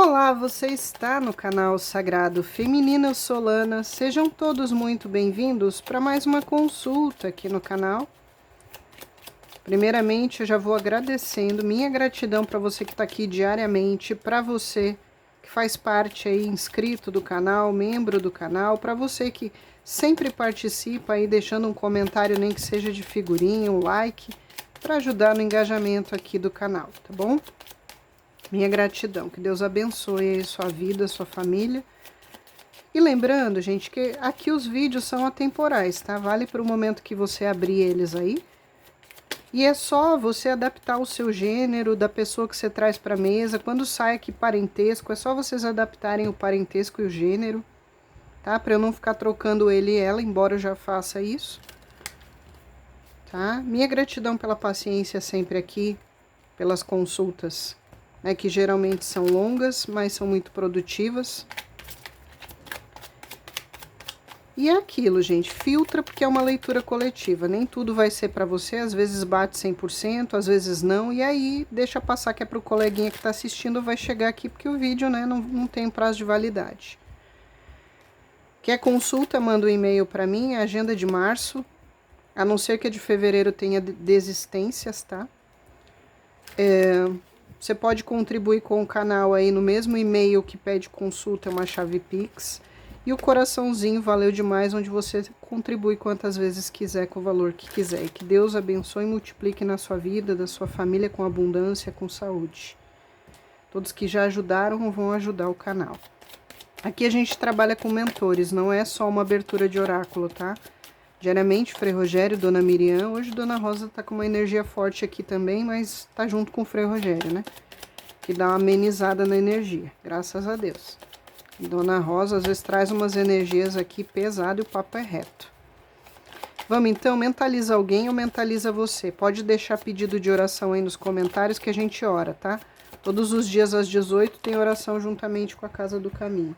Olá, você está no canal Sagrado Feminino, eu sou Lana. Sejam todos muito bem-vindos para mais uma consulta aqui no canal. Primeiramente, eu já vou agradecendo, minha gratidão para você que está aqui diariamente, para você que faz parte aí, inscrito do canal, membro do canal, para você que sempre participa aí, deixando um comentário, nem que seja de figurinha, um like, para ajudar no engajamento aqui do canal, tá bom? Minha gratidão, que Deus abençoe aí sua vida, sua família. E lembrando, gente, que aqui os vídeos são atemporais, tá? Vale para o momento que você abrir eles aí. E é só você adaptar o seu gênero da pessoa que você traz para mesa. Quando sai aqui parentesco, é só vocês adaptarem o parentesco e o gênero, tá? Para eu não ficar trocando ele e ela, embora eu já faça isso. Tá? Minha gratidão pela paciência sempre aqui, pelas consultas, né, que geralmente são longas, mas são muito produtivas. E é aquilo, gente, filtra porque é uma leitura coletiva, nem tudo vai ser para você, às vezes bate 100%, às vezes não, e aí deixa passar que é pro coleguinha que tá assistindo, vai chegar aqui porque o vídeo, né, não tem prazo de validade. Quer consulta, manda um e-mail para mim, a agenda de março, a não ser que a de fevereiro tenha desistências, tá? Você pode contribuir com o canal aí no mesmo e-mail que pede consulta, é uma chave Pix. E o coraçãozinho, valeu demais, onde você contribui quantas vezes quiser, com o valor que quiser. E que Deus abençoe e multiplique na sua vida, da sua família, com abundância, com saúde. Todos que já ajudaram vão ajudar o canal. Aqui a gente trabalha com mentores, não é só uma abertura de oráculo, tá? Diariamente, Frei Rogério, Dona Miriam. Hoje Dona Rosa tá com uma energia forte aqui também, mas tá junto com o Frei Rogério, né? Que dá uma amenizada na energia, graças a Deus. E Dona Rosa às vezes traz umas energias aqui pesadas e o papo é reto. Vamos então, mentaliza alguém ou mentaliza você. Pode deixar pedido de oração aí nos comentários que a gente ora, tá? Todos os dias às 18 tem oração juntamente com a Casa do Caminho.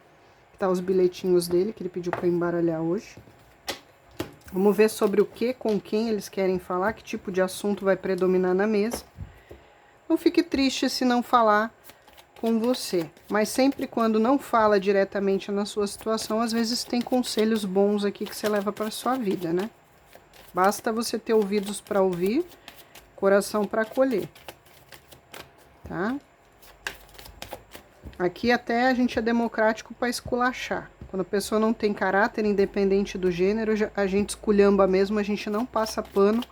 Tá os bilhetinhos dele que ele pediu para embaralhar hoje. Vamos ver sobre o que, com quem eles querem falar, que tipo de assunto vai predominar na mesa. Não fique triste se não falar com você, mas sempre quando não fala diretamente na sua situação, às vezes tem conselhos bons aqui que você leva para sua vida, né? Basta você ter ouvidos para ouvir, coração para acolher, tá? Aqui até a gente é democrático para esculachar. Quando a pessoa não tem caráter, independente do gênero, a gente esculhamba mesmo, a gente não passa pano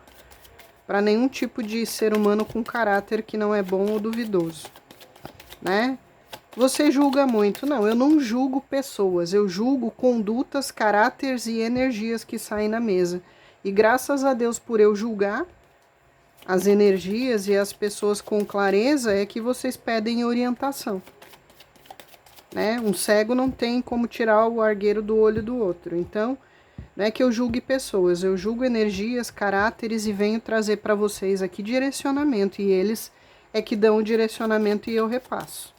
para nenhum tipo de ser humano com caráter que não é bom ou duvidoso, né? Você julga muito. Não, eu não julgo pessoas, eu julgo condutas, caráteres e energias que saem na mesa. E graças a Deus por eu julgar as energias e as pessoas com clareza, é que vocês pedem orientação. Né? Um cego não tem como tirar o argueiro do olho do outro. Então, não é que eu julgue pessoas, eu julgo energias, caráteres e venho trazer para vocês aqui direcionamento. E eles é que dão o direcionamento e eu repasso.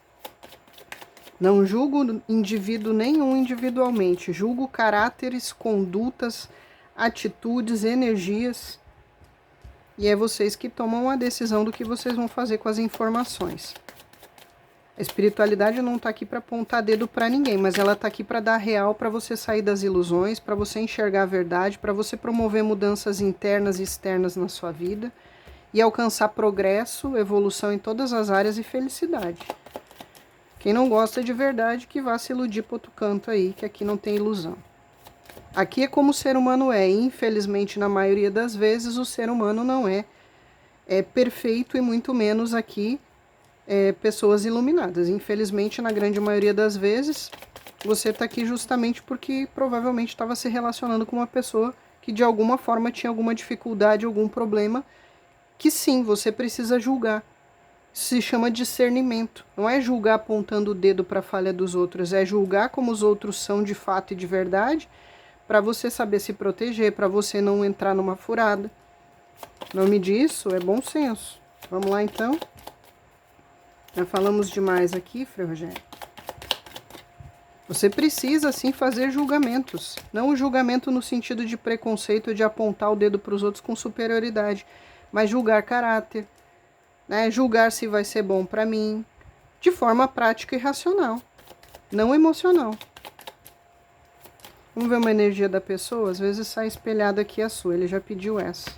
Não julgo indivíduo nenhum individualmente, julgo caráteres, condutas, atitudes, energias. E é vocês que tomam a decisão do que vocês vão fazer com as informações. A espiritualidade não está aqui para apontar dedo para ninguém, mas ela está aqui para dar real, para você sair das ilusões, para você enxergar a verdade, para você promover mudanças internas e externas na sua vida e alcançar progresso, evolução em todas as áreas e felicidade. Quem não gosta de verdade, que vá se iludir para outro canto aí, que aqui não tem ilusão. Aqui é como o ser humano é, e infelizmente na maioria das vezes o ser humano não é perfeito e muito menos aqui pessoas iluminadas. Infelizmente, na grande maioria das vezes, você está aqui justamente porque provavelmente estava se relacionando com uma pessoa que de alguma forma tinha alguma dificuldade, algum problema, que sim, você precisa julgar. Se chama discernimento. Não é julgar apontando o dedo para a falha dos outros, é julgar como os outros são de fato e de verdade, para você saber se proteger, para você não entrar numa furada. O nome disso é bom senso. Vamos lá então? Já falamos demais aqui, Frei Rogério. Você precisa sim fazer julgamentos, não o julgamento no sentido de preconceito, de apontar o dedo para os outros com superioridade, mas julgar caráter, né? Julgar se vai ser bom para mim, de forma prática e racional, não emocional. Vamos ver uma energia da pessoa? Às vezes sai espelhada aqui a sua, ele já pediu essa.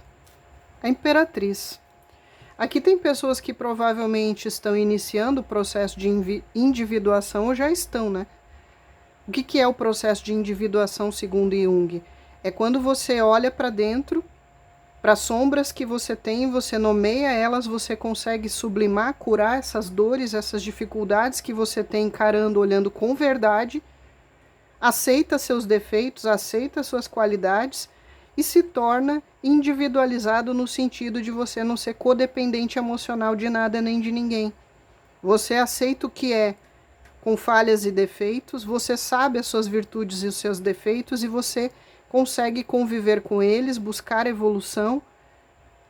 A Imperatriz. Aqui tem pessoas que provavelmente estão iniciando o processo de individuação ou já estão, né? O que é o processo de individuação segundo Jung? É quando você olha para dentro, para as sombras que você tem, você nomeia elas, você consegue sublimar, curar essas dores, essas dificuldades que você tem encarando, olhando com verdade, aceita seus defeitos, aceita suas qualidades e se torna individualizado no sentido de você não ser codependente emocional de nada nem de ninguém. Você aceita o que é, com falhas e defeitos, você sabe as suas virtudes e os seus defeitos e você consegue conviver com eles, buscar evolução,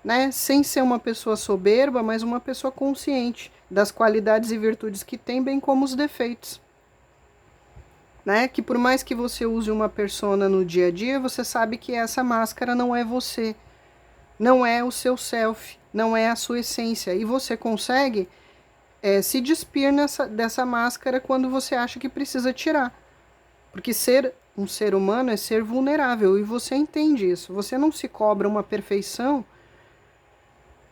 né? Sem ser uma pessoa soberba, mas uma pessoa consciente das qualidades e virtudes que tem, bem como os defeitos. Né? Que por mais que você use uma persona no dia a dia, você sabe que essa máscara não é você, não é o seu self, não é a sua essência. E você consegue se despir dessa máscara quando você acha que precisa tirar. Porque ser um ser humano é ser vulnerável, e você entende isso. Você não se cobra uma perfeição,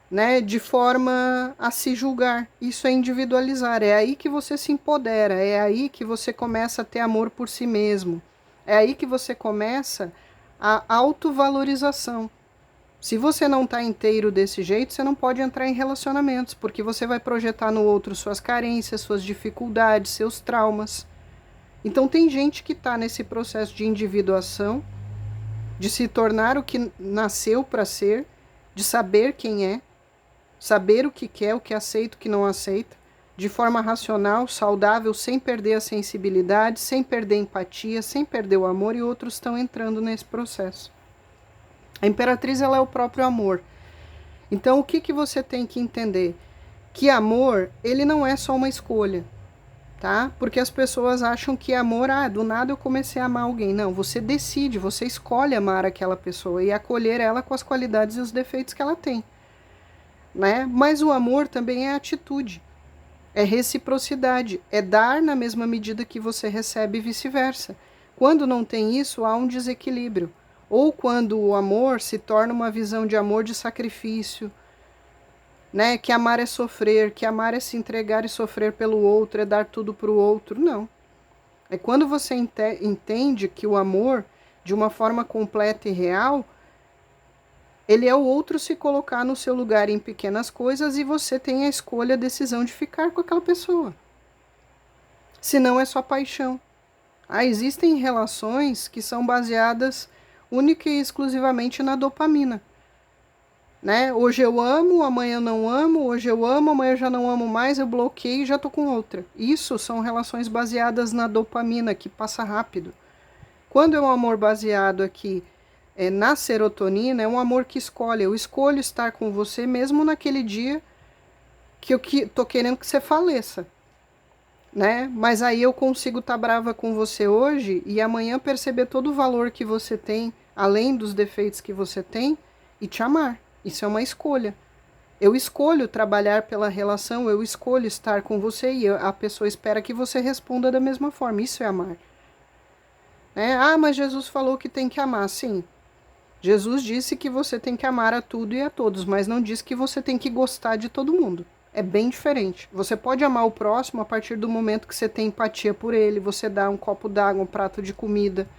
né, de forma a se julgar. Isso é individualizar. É aí que você se empodera, é aí que você começa a ter amor por si mesmo. É aí que você começa a autovalorização. Se você não está inteiro desse jeito, você não pode entrar em relacionamentos, porque você vai projetar no outro suas carências, suas dificuldades, seus traumas. Então tem gente que está nesse processo de individuação, de se tornar o que nasceu para ser, de saber quem é, saber o que quer, o que aceita, o que não aceita, de forma racional, saudável, sem perder a sensibilidade, sem perder a empatia, sem perder o amor, e outros estão entrando nesse processo. A Imperatriz, ela é o próprio amor. Então, o que você tem que entender? Que amor, ele não é só uma escolha, tá? Porque as pessoas acham que amor, do nada eu comecei a amar alguém. Não, você decide, você escolhe amar aquela pessoa e acolher ela com as qualidades e os defeitos que ela tem, né? Mas o amor também é atitude, é reciprocidade, é dar na mesma medida que você recebe e vice-versa. Quando não tem isso, há um desequilíbrio. Ou quando o amor se torna uma visão de amor de sacrifício, né? Que amar é sofrer, que amar é se entregar e sofrer pelo outro, é dar tudo para o outro. Não. É quando você entende que o amor, de uma forma completa e real, ele é o outro se colocar no seu lugar em pequenas coisas e você tem a escolha, a decisão de ficar com aquela pessoa. Senão é só paixão. Existem relações que são baseadas única e exclusivamente na dopamina, né? Hoje eu amo, amanhã eu não amo, hoje eu amo, amanhã eu já não amo mais, eu bloqueio e já tô com outra. Isso são relações baseadas na dopamina, que passa rápido. Quando é um amor baseado aqui na serotonina, é um amor que escolhe. Eu escolho estar com você mesmo naquele dia que eu tô querendo que você faleça, né? Mas aí eu consigo estar brava com você hoje e amanhã perceber todo o valor que você tem, além dos defeitos que você tem, e te amar. Isso é uma escolha. Eu escolho trabalhar pela relação, eu escolho estar com você e a pessoa espera que você responda da mesma forma. Isso é amar. Mas Jesus falou que tem que amar. Sim, Jesus disse que você tem que amar a tudo e a todos, mas não disse que você tem que gostar de todo mundo. É bem diferente. Você pode amar o próximo a partir do momento que você tem empatia por ele, você dá um copo d'água, um prato de comida,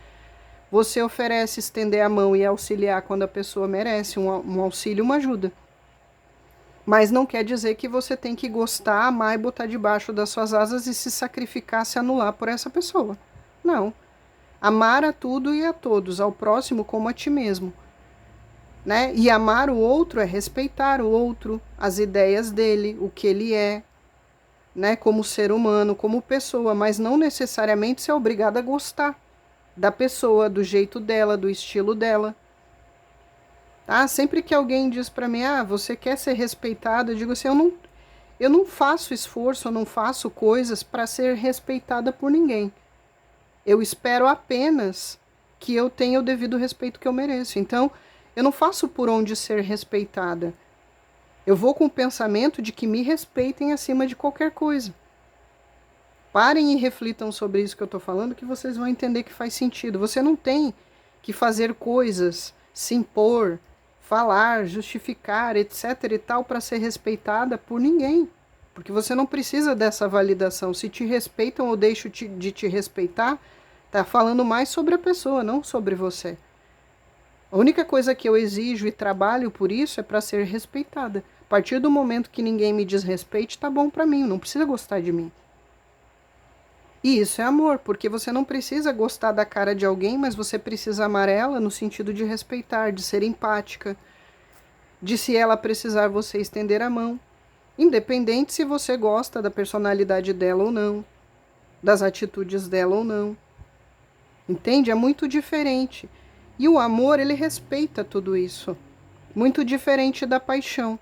você oferece estender a mão e auxiliar quando a pessoa merece um auxílio, uma ajuda. Mas não quer dizer que você tem que gostar, amar e botar debaixo das suas asas e se sacrificar, se anular por essa pessoa. Não. Amar a tudo e a todos, ao próximo como a ti mesmo. Né? E amar o outro é respeitar o outro, as ideias dele, o que ele é, né? Como ser humano, como pessoa, mas não necessariamente ser obrigado a gostar da pessoa, do jeito dela, do estilo dela. Tá? Sempre que alguém diz para mim, você quer ser respeitado, eu digo assim, eu não faço esforço, eu não faço coisas para ser respeitada por ninguém. Eu espero apenas que eu tenha o devido respeito que eu mereço. Então, eu não faço por onde ser respeitada. Eu vou com o pensamento de que me respeitem acima de qualquer coisa. Parem e reflitam sobre isso que eu estou falando, que vocês vão entender que faz sentido. Você não tem que fazer coisas, se impor, falar, justificar, etc e tal, para ser respeitada por ninguém. Porque você não precisa dessa validação. Se te respeitam ou deixam de te respeitar, tá falando mais sobre a pessoa, não sobre você. A única coisa que eu exijo e trabalho por isso é para ser respeitada. A partir do momento que ninguém me desrespeite, tá bom para mim, não precisa gostar de mim. E isso é amor, porque você não precisa gostar da cara de alguém, mas você precisa amar ela no sentido de respeitar, de ser empática, de se ela precisar você estender a mão, independente se você gosta da personalidade dela ou não, das atitudes dela ou não. Entende? É muito diferente. E o amor, ele respeita tudo isso. Muito diferente da paixão.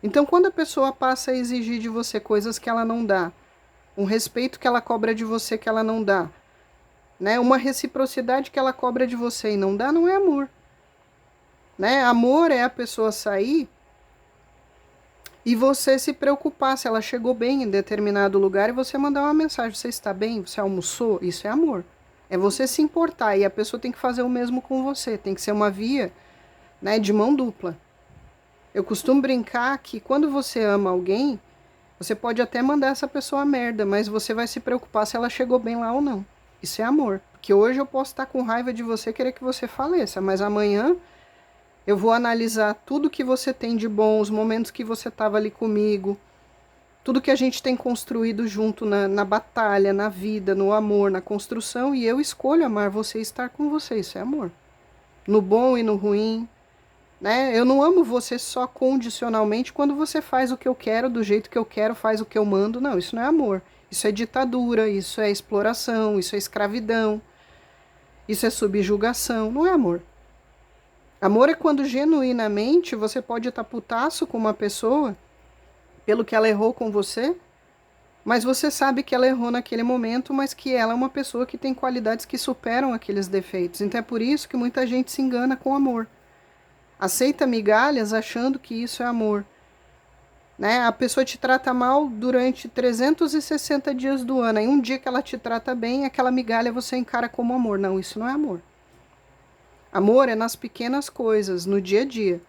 Então, quando a pessoa passa a exigir de você coisas que ela não dá, um respeito que ela cobra de você que ela não dá, né? Uma reciprocidade que ela cobra de você e não dá, não é amor. Né? Amor é a pessoa sair e você se preocupar se ela chegou bem em determinado lugar e você mandar uma mensagem, você está bem? Você almoçou? Isso é amor. É você se importar e a pessoa tem que fazer o mesmo com você. Tem que ser uma via, né, de mão dupla. Eu costumo brincar que quando você ama alguém, você pode até mandar essa pessoa a merda, mas você vai se preocupar se ela chegou bem lá ou não. Isso é amor. Porque hoje eu posso estar com raiva de você, querer que você faleça, mas amanhã eu vou analisar tudo que você tem de bom, os momentos que você estava ali comigo, tudo que a gente tem construído junto na batalha, na vida, no amor, na construção, e eu escolho amar você e estar com você. Isso é amor. No bom e no ruim. Né? Eu não amo você só condicionalmente quando você faz o que eu quero, do jeito que eu quero, faz o que eu mando. Não, isso não é amor. Isso é ditadura, isso é exploração, isso é escravidão, isso é subjugação. Não é amor. Amor é quando genuinamente você pode estar putaço com uma pessoa pelo que ela errou com você, mas você sabe que ela errou naquele momento, mas que ela é uma pessoa que tem qualidades que superam aqueles defeitos. Então é por isso que muita gente se engana com amor. Aceita migalhas achando que isso é amor. Né? A pessoa te trata mal durante 360 dias do ano. Aí um dia que ela te trata bem, aquela migalha você encara como amor. Não, isso não é amor. Amor é nas pequenas coisas, no dia a dia.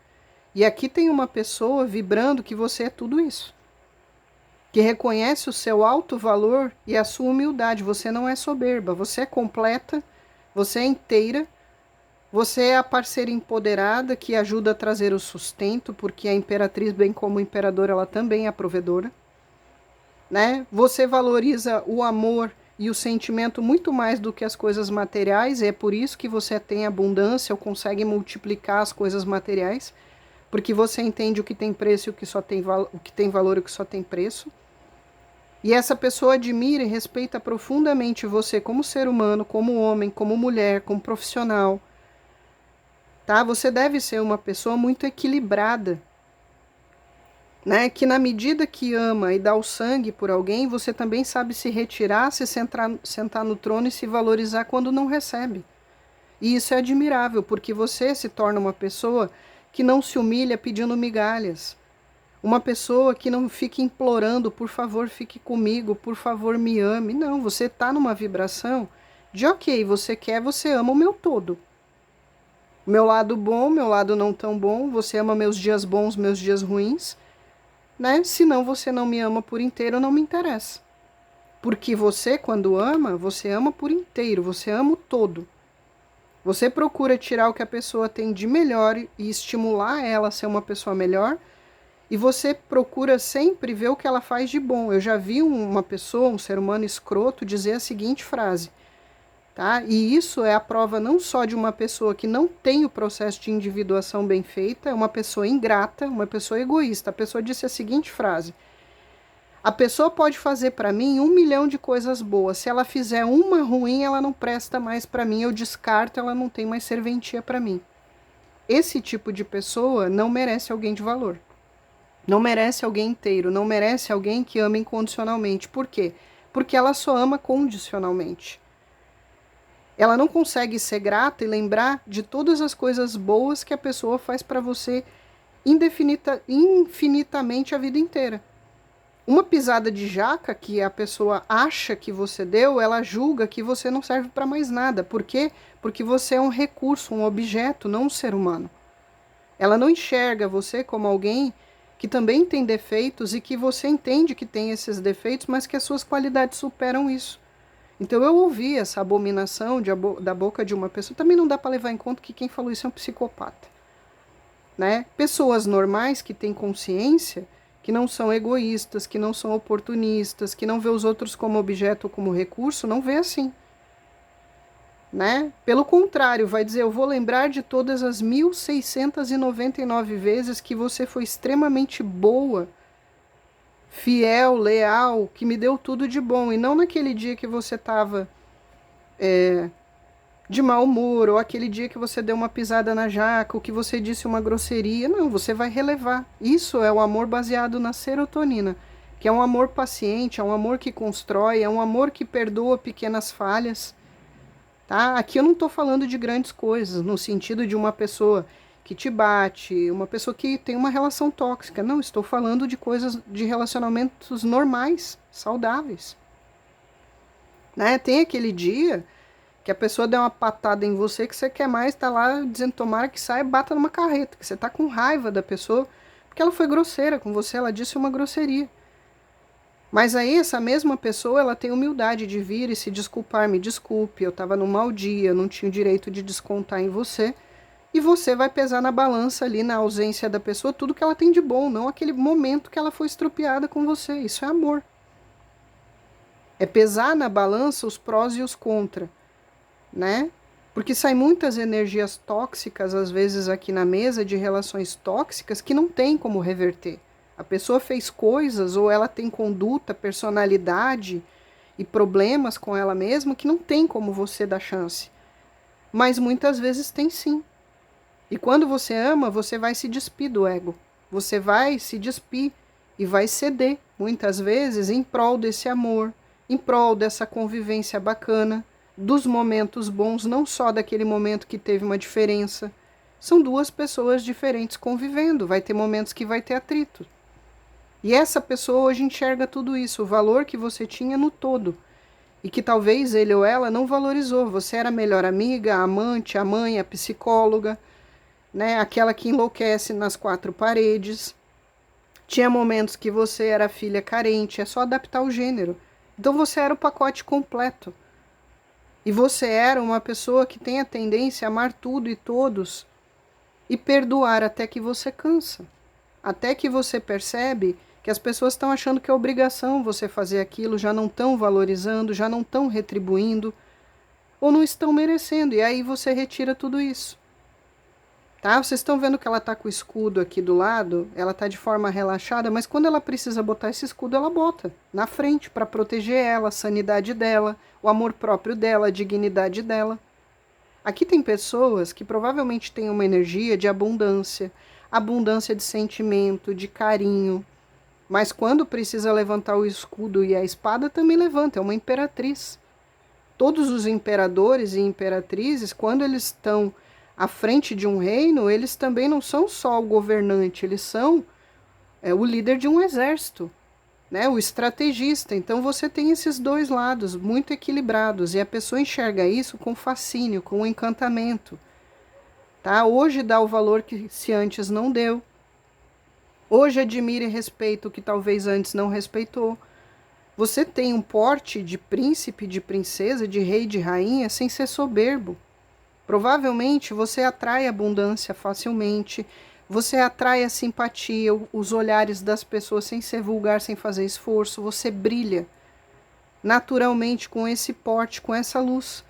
E aqui tem uma pessoa vibrando que você é tudo isso. Que reconhece o seu alto valor e a sua humildade. Você não é soberba, você é completa, você é inteira. Você é a parceira empoderada que ajuda a trazer o sustento, porque a imperatriz, bem como o imperador, ela também é provedora. Né? Você valoriza o amor e o sentimento muito mais do que as coisas materiais, e é por isso que você tem abundância ou consegue multiplicar as coisas materiais, porque você entende o que tem preço e o que só tem o que tem valor e o que só tem preço. E essa pessoa admira e respeita profundamente você como ser humano, como homem, como mulher, como profissional. Tá? Você deve ser uma pessoa muito equilibrada, né? Que na medida que ama e dá o sangue por alguém, você também sabe se retirar, se sentar no trono e se valorizar quando não recebe. E isso é admirável, porque você se torna uma pessoa que não se humilha pedindo migalhas. Uma pessoa que não fica implorando, por favor, fique comigo, por favor, me ame. Não, você está numa vibração de ok, você quer, você ama o meu todo. Meu lado bom, meu lado não tão bom, você ama meus dias bons, meus dias ruins, né? Senão você não me ama por inteiro, não me interessa. Porque você, quando ama, você ama por inteiro, você ama o todo. Você procura tirar o que a pessoa tem de melhor e estimular ela a ser uma pessoa melhor, e você procura sempre ver o que ela faz de bom. Eu já vi uma pessoa, um ser humano escroto, dizer a seguinte frase: tá? E isso é a prova não só de uma pessoa que não tem o processo de individuação bem feita, é uma pessoa ingrata, uma pessoa egoísta. A pessoa disse a seguinte frase: a pessoa pode fazer para mim 1 milhão de coisas boas, se ela fizer uma ruim, ela não presta mais para mim, eu descarto, ela não tem mais serventia para mim. Esse tipo de pessoa não merece alguém de valor. Não merece alguém inteiro, não merece alguém que ama incondicionalmente. Por quê? Porque ela só ama condicionalmente. Ela não consegue ser grata e lembrar de todas as coisas boas que a pessoa faz para você infinitamente a vida inteira. Uma pisada de jaca que a pessoa acha que você deu, ela julga que você não serve para mais nada. Por quê? Porque você é um recurso, um objeto, não um ser humano. Ela não enxerga você como alguém que também tem defeitos e que você entende que tem esses defeitos, mas que as suas qualidades superam isso. Então eu ouvi essa abominação da boca de uma pessoa. Também não dá para levar em conta que quem falou isso é um psicopata, né? Pessoas normais que têm consciência, que não são egoístas, que não são oportunistas, que não vê os outros como objeto ou como recurso, não vê assim, né? Pelo contrário, vai dizer, eu vou lembrar de todas as 1.699 vezes que você foi extremamente boa, fiel, leal, que me deu tudo de bom, e não naquele dia que você estava de mau humor, ou aquele dia que você deu uma pisada na jaca, ou que você disse uma grosseria. Não, você vai relevar. Isso é o amor baseado na serotonina, que é um amor paciente, é um amor que constrói, é um amor que perdoa pequenas falhas. Tá? Aqui eu não estou falando de grandes coisas, no sentido de uma pessoa que te bate, uma pessoa que tem uma relação tóxica. Não, estou falando de coisas, de relacionamentos normais, saudáveis. Né? Tem aquele dia que a pessoa deu uma patada em você que você quer mais, tá lá dizendo tomara que saia e bata numa carreta, que você tá com raiva da pessoa, porque ela foi grosseira com você, ela disse uma grosseria. Mas aí essa mesma pessoa, ela tem humildade de vir e se desculpar, me desculpe, eu estava num mau dia, eu não tinha o direito de descontar em você, e você vai pesar na balança ali, na ausência da pessoa, tudo que ela tem de bom, não aquele momento que ela foi estrupiada com você. Isso é amor. É pesar na balança os prós e os contra, né? Porque saem muitas energias tóxicas, às vezes aqui na mesa, de relações tóxicas, que não tem como reverter. A pessoa fez coisas, ou ela tem conduta, personalidade e problemas com ela mesma que não tem como você dar chance. Mas muitas vezes tem sim. E quando você ama, você vai se despir do ego. Você vai se despir e vai ceder, muitas vezes, em prol desse amor, em prol dessa convivência bacana, dos momentos bons, não só daquele momento que teve uma diferença. São duas pessoas diferentes convivendo, vai ter momentos que vai ter atrito. E essa pessoa hoje enxerga tudo isso, o valor que você tinha no todo. E que talvez ele ou ela não valorizou. Você era a melhor amiga, a amante, a mãe, a psicóloga, né? Aquela que enlouquece nas quatro paredes. Tinha momentos que você era a filha carente, é só adaptar o gênero. Então você era o pacote completo. E você era uma pessoa que tem a tendência a amar tudo e todos e perdoar até que você cansa. Até que você percebe que as pessoas estão achando que é obrigação você fazer aquilo, já não estão valorizando, já não estão retribuindo, ou não estão merecendo, e aí você retira tudo isso. Tá? Vocês estão vendo que ela está com o escudo aqui do lado, ela está de forma relaxada, mas quando ela precisa botar esse escudo, ela bota na frente para proteger ela, a sanidade dela, o amor próprio dela, a dignidade dela. Aqui tem pessoas que provavelmente têm uma energia de abundância, abundância de sentimento, de carinho, mas quando precisa levantar o escudo e a espada, também levanta, é uma imperatriz. Todos os imperadores e imperatrizes, quando eles estão à frente de um reino, eles também não são só o governante, eles são o líder de um exército, né? O estrategista. Então você tem esses dois lados muito equilibrados, e a pessoa enxerga isso com fascínio, com encantamento. Tá? Hoje dá o valor que se antes não deu. Hoje admira e respeita o que talvez antes não respeitou. Você tem um porte de príncipe, de princesa, de rei, de rainha, sem ser soberbo. Provavelmente você atrai abundância facilmente, você atrai a simpatia, os olhares das pessoas sem ser vulgar, sem fazer esforço, você brilha naturalmente com esse porte, com essa luz.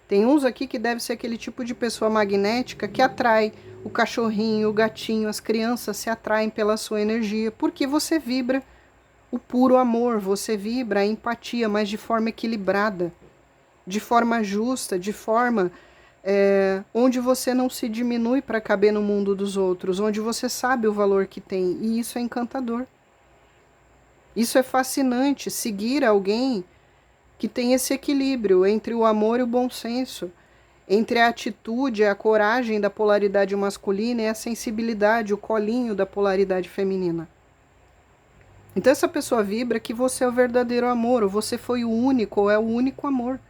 Tem uns aqui que deve ser aquele tipo de pessoa magnética que atrai o cachorrinho, o gatinho, as crianças se atraem pela sua energia, porque você vibra o puro amor, você vibra a empatia, mas de forma equilibrada, de forma justa, de forma onde você não se diminui para caber no mundo dos outros, onde você sabe o valor que tem, e isso é encantador. Isso é fascinante, seguir alguém que tem esse equilíbrio entre o amor e o bom senso, entre a atitude, a coragem da polaridade masculina e a sensibilidade, o colinho da polaridade feminina. Então essa pessoa vibra que você é o verdadeiro amor, ou você foi o único, ou é o único amor.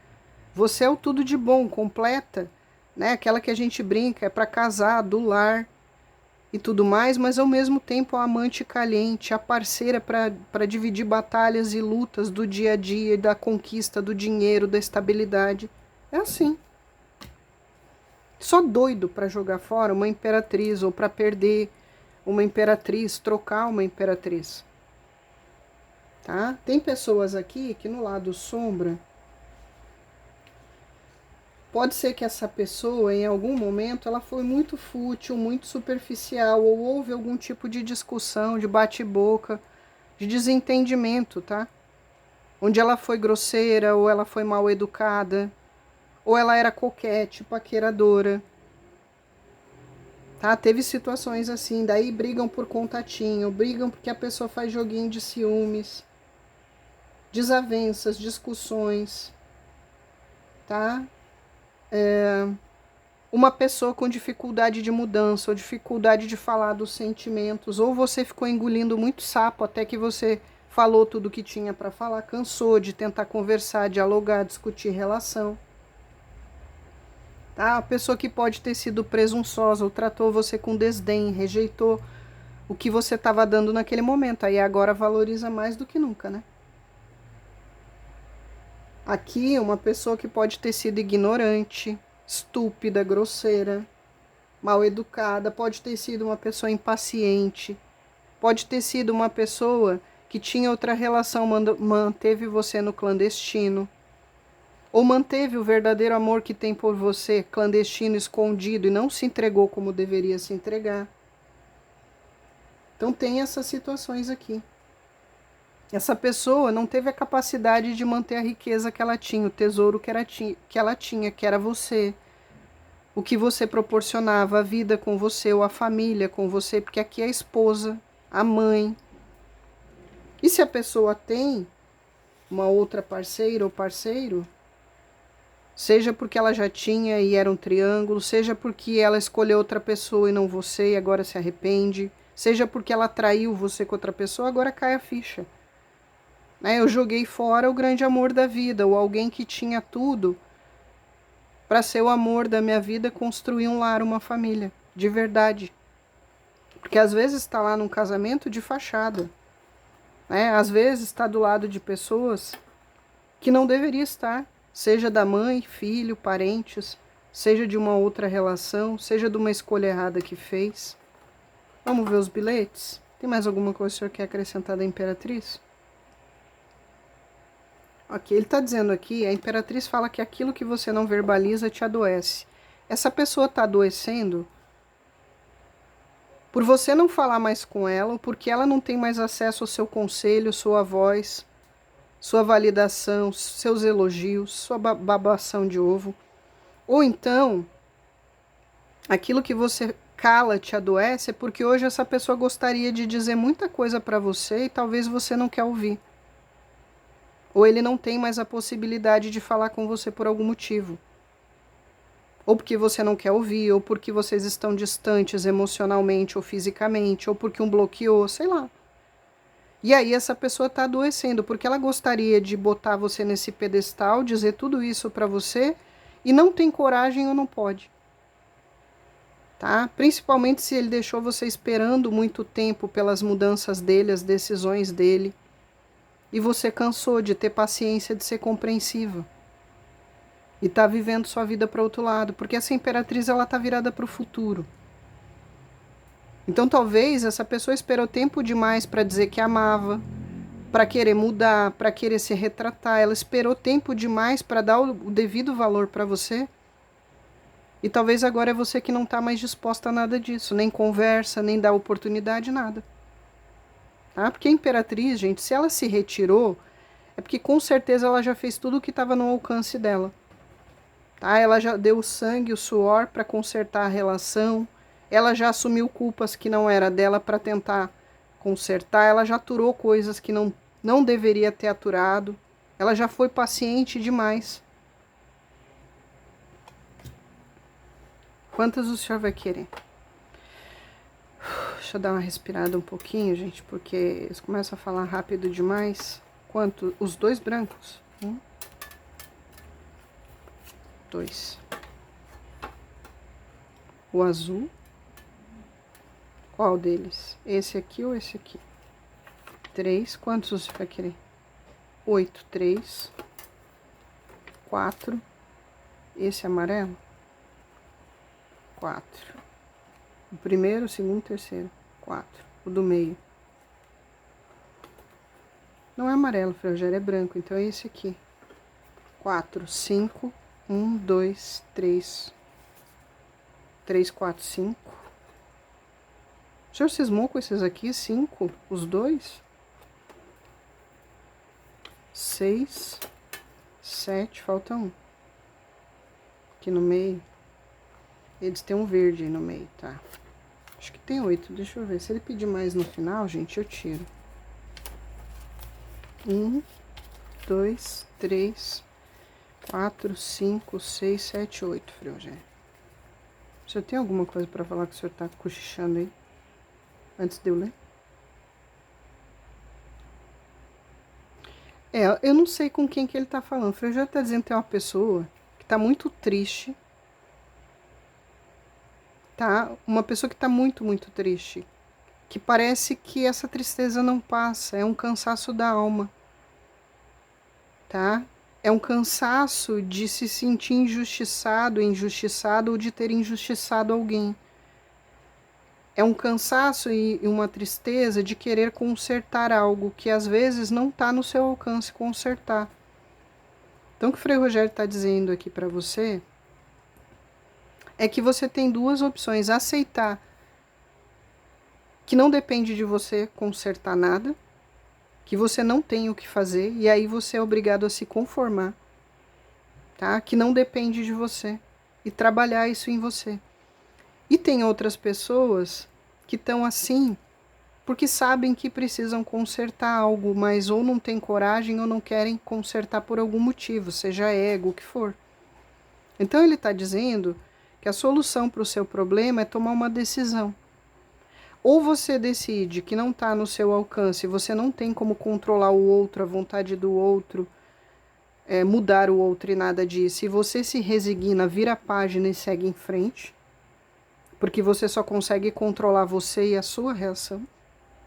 Você é o tudo de bom, completa, né? Aquela que a gente brinca, é para casar, do lar e tudo mais, mas ao mesmo tempo a amante caliente, a parceira para dividir batalhas e lutas do dia a dia, da conquista, do dinheiro, da estabilidade. É assim. Só doido para jogar fora uma imperatriz ou para perder uma imperatriz, trocar uma imperatriz. Tá? Tem pessoas aqui que no lado sombra, pode ser que essa pessoa em algum momento ela foi muito fútil, muito superficial, ou houve algum tipo de discussão, de bate-boca, de desentendimento, tá? Onde ela foi grosseira, ou ela foi mal educada, ou ela era coquete, paqueradora. Tá? Teve situações assim, daí brigam por contatinho, brigam porque a pessoa faz joguinho de ciúmes, desavenças, discussões, tá? Uma pessoa com dificuldade de mudança, ou dificuldade de falar dos sentimentos, ou você ficou engolindo muito sapo até que você falou tudo que tinha para falar, cansou de tentar conversar, dialogar, discutir relação. Tá? A pessoa que pode ter sido presunçosa ou tratou você com desdém, rejeitou o que você estava dando naquele momento, aí agora valoriza mais do que nunca, né? Aqui, uma pessoa que pode ter sido ignorante, estúpida, grosseira, mal educada, pode ter sido uma pessoa impaciente, pode ter sido uma pessoa que tinha outra relação, manteve você no clandestino, ou manteve o verdadeiro amor que tem por você clandestino, escondido, e não se entregou como deveria se entregar. Então tem essas situações aqui. Essa pessoa não teve a capacidade de manter a riqueza que ela tinha, o tesouro que ela tinha, que era você. O que você proporcionava, a vida com você, ou a família com você, porque aqui é a esposa, a mãe. E se a pessoa tem uma outra parceira ou parceiro, seja porque ela já tinha e era um triângulo, seja porque ela escolheu outra pessoa e não você e agora se arrepende, seja porque ela traiu você com outra pessoa, agora cai a ficha. Eu joguei fora o grande amor da vida, ou alguém que tinha tudo para ser o amor da minha vida, construir um lar, uma família, de verdade. Porque às vezes está lá num casamento de fachada, né? Às vezes está do lado de pessoas que não deveria estar, seja da mãe, filho, parentes, seja de uma outra relação, seja de uma escolha errada que fez. Vamos ver os bilhetes? Tem mais alguma coisa que o senhor quer acrescentar da Imperatriz? Ok, ele está dizendo aqui, a Imperatriz fala que aquilo que você não verbaliza te adoece. Essa pessoa está adoecendo por você não falar mais com ela, ou porque ela não tem mais acesso ao seu conselho, sua voz, sua validação, seus elogios, sua babação de ovo. Ou então, aquilo que você cala te adoece é porque hoje essa pessoa gostaria de dizer muita coisa para você e talvez você não quer ouvir. Ou ele não tem mais a possibilidade de falar com você por algum motivo. Ou porque você não quer ouvir, ou porque vocês estão distantes emocionalmente ou fisicamente, ou porque um bloqueou, sei lá. E aí essa pessoa está adoecendo, porque ela gostaria de botar você nesse pedestal, dizer tudo isso para você, e não tem coragem ou não pode. Tá? Principalmente se ele deixou você esperando muito tempo pelas mudanças dele, as decisões dele, e você cansou de ter paciência, de ser compreensiva. E tá vivendo sua vida para outro lado, porque essa imperatriz ela tá virada para o futuro. Então talvez essa pessoa esperou tempo demais para dizer que amava, para querer mudar, para querer se retratar. Ela esperou tempo demais para dar o devido valor para você. E talvez agora é você que não está mais disposta a nada disso, nem conversa, nem dá oportunidade, nada. Tá? Porque a imperatriz, gente, se ela se retirou, é porque com certeza ela já fez tudo o que estava no alcance dela. Tá? Ela já deu o sangue, o suor para consertar a relação. Ela já assumiu culpas que não era dela para tentar consertar. Ela já aturou coisas que não deveria ter aturado. Ela já foi paciente demais. Quantas o senhor vai querer? Deixa eu dar uma respirada um pouquinho, gente, porque eles começam a falar rápido demais. Quanto? Os dois brancos? 1, 2. O azul. Qual deles? Esse aqui ou esse aqui? 3. Quantos você vai querer? 8. 3. 4. Esse amarelo? 4. O primeiro, o segundo, o terceiro. 4. O do meio. Não é amarelo, Frei Rogério, é branco. Então é esse aqui. 4, 5. 1, 2, 3. 3, 4, 5. O senhor cismou com esses aqui? 5. Os dois? 6. 7. Falta um. Aqui no meio. Eles têm um verde aí no meio, tá? Acho que tem 8. Deixa eu ver. Se ele pedir mais no final, gente, eu tiro. 1, 2, 3, 4, 5, 6, 7, 8, Frei Rogério. O senhor tem alguma coisa pra falar que o senhor tá cochichando aí? Antes de eu ler? Eu não sei com quem que ele tá falando. O Frei Rogério tá dizendo que tem uma pessoa que tá muito triste. Tá? Uma pessoa que tá muito, muito triste. Que parece que essa tristeza não passa. É um cansaço da alma. Tá? É um cansaço de se sentir injustiçado, injustiçado ou de ter injustiçado alguém. É um cansaço e uma tristeza de querer consertar algo que às vezes não está no seu alcance consertar. Então o que o Frei Rogério está dizendo aqui para você é que você tem duas opções: aceitar que não depende de você consertar nada, que você não tem o que fazer, e aí você é obrigado a se conformar, tá? Que não depende de você, e trabalhar isso em você. E tem outras pessoas que estão assim porque sabem que precisam consertar algo, mas ou não têm coragem ou não querem consertar por algum motivo, seja ego, o que for. Então ele está dizendo que a solução para o seu problema é tomar uma decisão. Ou você decide que não está no seu alcance, você não tem como controlar o outro, a vontade do outro, mudar o outro e nada disso, e você se resigna, vira a página e segue em frente, porque você só consegue controlar você e a sua reação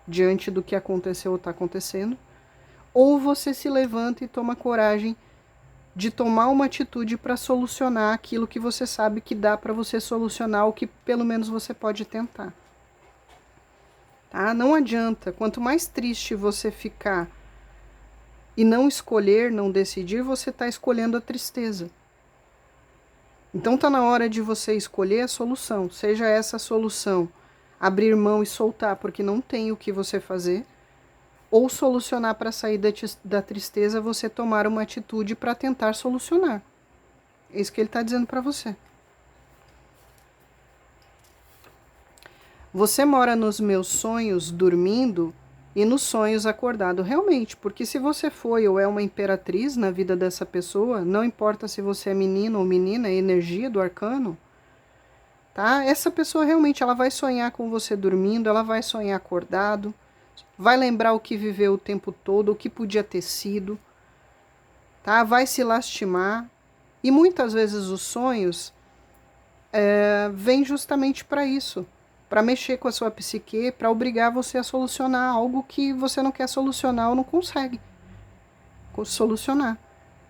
diante do que aconteceu ou está acontecendo, ou você se levanta e toma coragem de tomar uma atitude para solucionar aquilo que você sabe que dá para você solucionar, ou que pelo menos você pode tentar. Tá? Não adianta, quanto mais triste você ficar e não escolher, não decidir, você está escolhendo a tristeza. Então está na hora de você escolher a solução, seja essa a solução abrir mão e soltar porque não tem o que você fazer, ou solucionar para sair da tristeza, você tomar uma atitude para tentar solucionar. É isso que ele está dizendo para você. Você mora nos meus sonhos dormindo e nos sonhos acordado. Realmente, porque se você foi ou é uma imperatriz na vida dessa pessoa, não importa se você é menino ou menina, é energia do arcano, tá? Essa pessoa realmente ela vai sonhar com você dormindo, ela vai sonhar acordado, vai lembrar o que viveu o tempo todo, o que podia ter sido, tá? Vai se lastimar. E muitas vezes os sonhos vêm justamente para isso, para mexer com a sua psique, para obrigar você a solucionar algo que você não quer solucionar ou não consegue solucionar.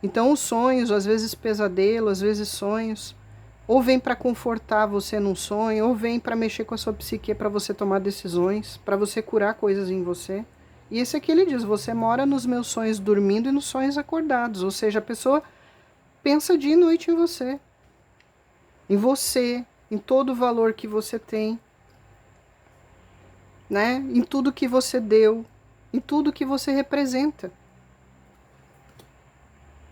Então os sonhos, às vezes pesadelo, às vezes sonhos, ou vem para confortar você num sonho, ou vem para mexer com a sua psique para você tomar decisões, para você curar coisas em você. E esse aqui ele diz, você mora nos meus sonhos dormindo e nos sonhos acordados. Ou seja, a pessoa pensa dia e noite em você, em todo o valor que você tem, né? Em tudo que você deu, em tudo que você representa.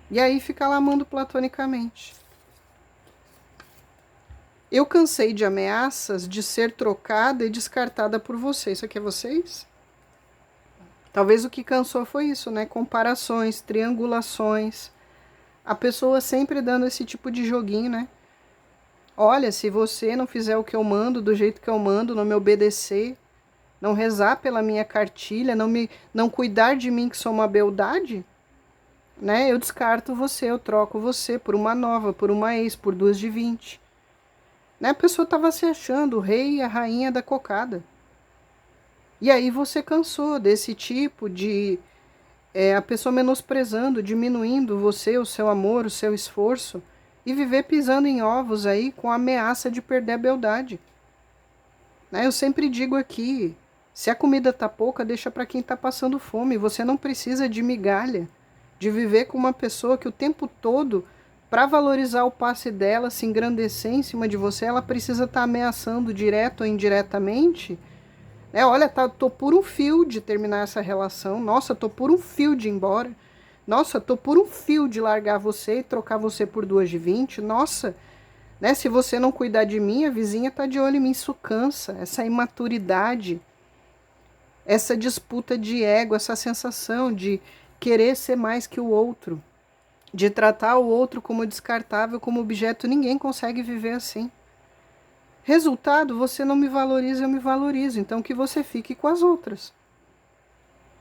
E aí fica lá amando platonicamente. Eu cansei de ameaças de ser trocada e descartada por você. Isso aqui é vocês? Talvez o que cansou foi isso, né? Comparações, triangulações. A pessoa sempre dando esse tipo de joguinho, né? Olha, se você não fizer o que eu mando, do jeito que eu mando, não me obedecer, não rezar pela minha cartilha, não cuidar de mim que sou uma beldade, né? Eu descarto você, eu troco você por uma nova, por uma ex, por 2 de 20. Né? A pessoa estava se achando o rei e a rainha da cocada. E aí você cansou desse tipo de a pessoa menosprezando, diminuindo você, o seu amor, o seu esforço, e viver pisando em ovos aí com a ameaça de perder a beldade. Né? Eu sempre digo aqui, se a comida tá pouca, deixa para quem tá passando fome. Você não precisa de migalha, de viver com uma pessoa que o tempo todo, para valorizar o passe dela, se engrandecer em cima de você, ela precisa estar ameaçando direto ou indiretamente. Olha, tô por um fio de terminar essa relação. Nossa, tô por um fio de ir embora. Nossa, tô por um fio de largar você e trocar você por 2 de 20. Nossa, né? Se você não cuidar de mim, a vizinha tá de olho em mim. Isso cansa. Essa imaturidade, essa disputa de ego, essa sensação de querer ser mais que o outro, de tratar o outro como descartável, como objeto. Ninguém consegue viver assim. Resultado, você não me valoriza, eu me valorizo. Então que você fique com as outras.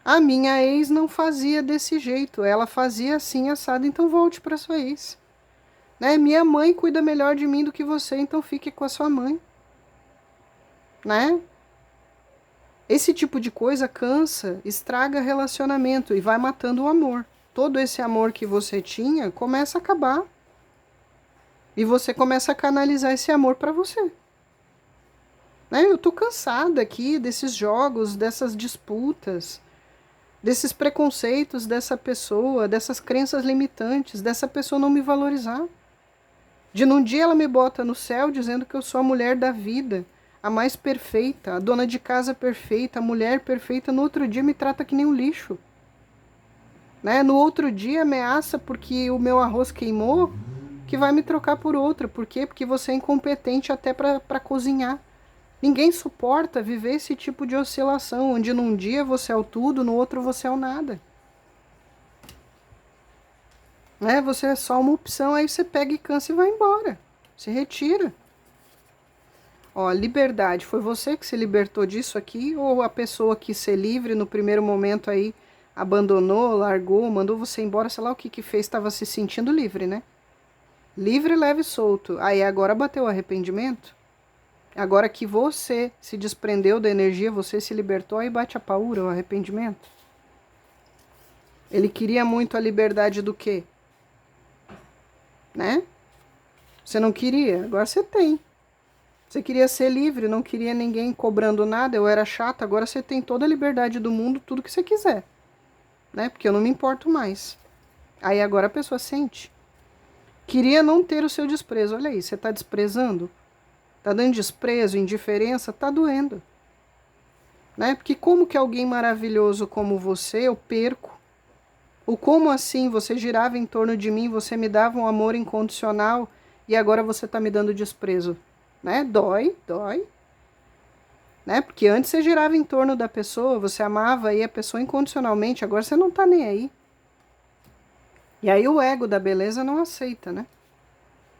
A minha ex não fazia desse jeito. Ela fazia assim, assado, então volte para sua ex. Né? Minha mãe cuida melhor de mim do que você, então fique com a sua mãe. Né? Esse tipo de coisa cansa, estraga relacionamento e vai matando o amor. Todo esse amor que você tinha começa a acabar. E você começa a canalizar esse amor para você. Eu tô cansada aqui desses jogos, dessas disputas, desses preconceitos dessa pessoa, dessas crenças limitantes, dessa pessoa não me valorizar. De num dia ela me bota no céu dizendo que eu sou a mulher da vida, a mais perfeita, a dona de casa perfeita, a mulher perfeita, no outro dia me trata que nem um lixo. Né? No outro dia ameaça porque o meu arroz queimou, que vai me trocar por outra. Por quê? Porque você é incompetente até para cozinhar. Ninguém suporta viver esse tipo de oscilação, onde num dia você é o tudo, no outro você é o nada. Né? Você é só uma opção, aí você pega e cansa e vai embora. Se retira. Ó, liberdade, foi você que se libertou disso aqui? Ou a pessoa quis ser livre no primeiro momento aí, abandonou, largou, mandou você embora, sei lá o que que fez, estava se sentindo livre, né? Livre, leve e solto. Aí agora bateu o arrependimento? Agora que você se desprendeu da energia, você se libertou, aí bate a paura, o arrependimento. Ele queria muito a liberdade do quê? Né? Você não queria, agora você tem. Você queria ser livre, não queria ninguém cobrando nada, eu era chata, agora você tem toda a liberdade do mundo, tudo que você quiser. Né? Porque eu não me importo mais. Aí agora a pessoa sente. Queria não ter o seu desprezo, olha aí, você está desprezando? Tá dando desprezo, indiferença, tá doendo. Né? Porque como que alguém maravilhoso como você eu perco? Ou como assim você girava em torno de mim, você me dava um amor incondicional e agora você tá me dando desprezo? Né? Dói, dói. Né? Porque antes você girava em torno da pessoa, você amava aí a pessoa incondicionalmente, agora você não tá nem aí. E aí o ego da beleza não aceita, né?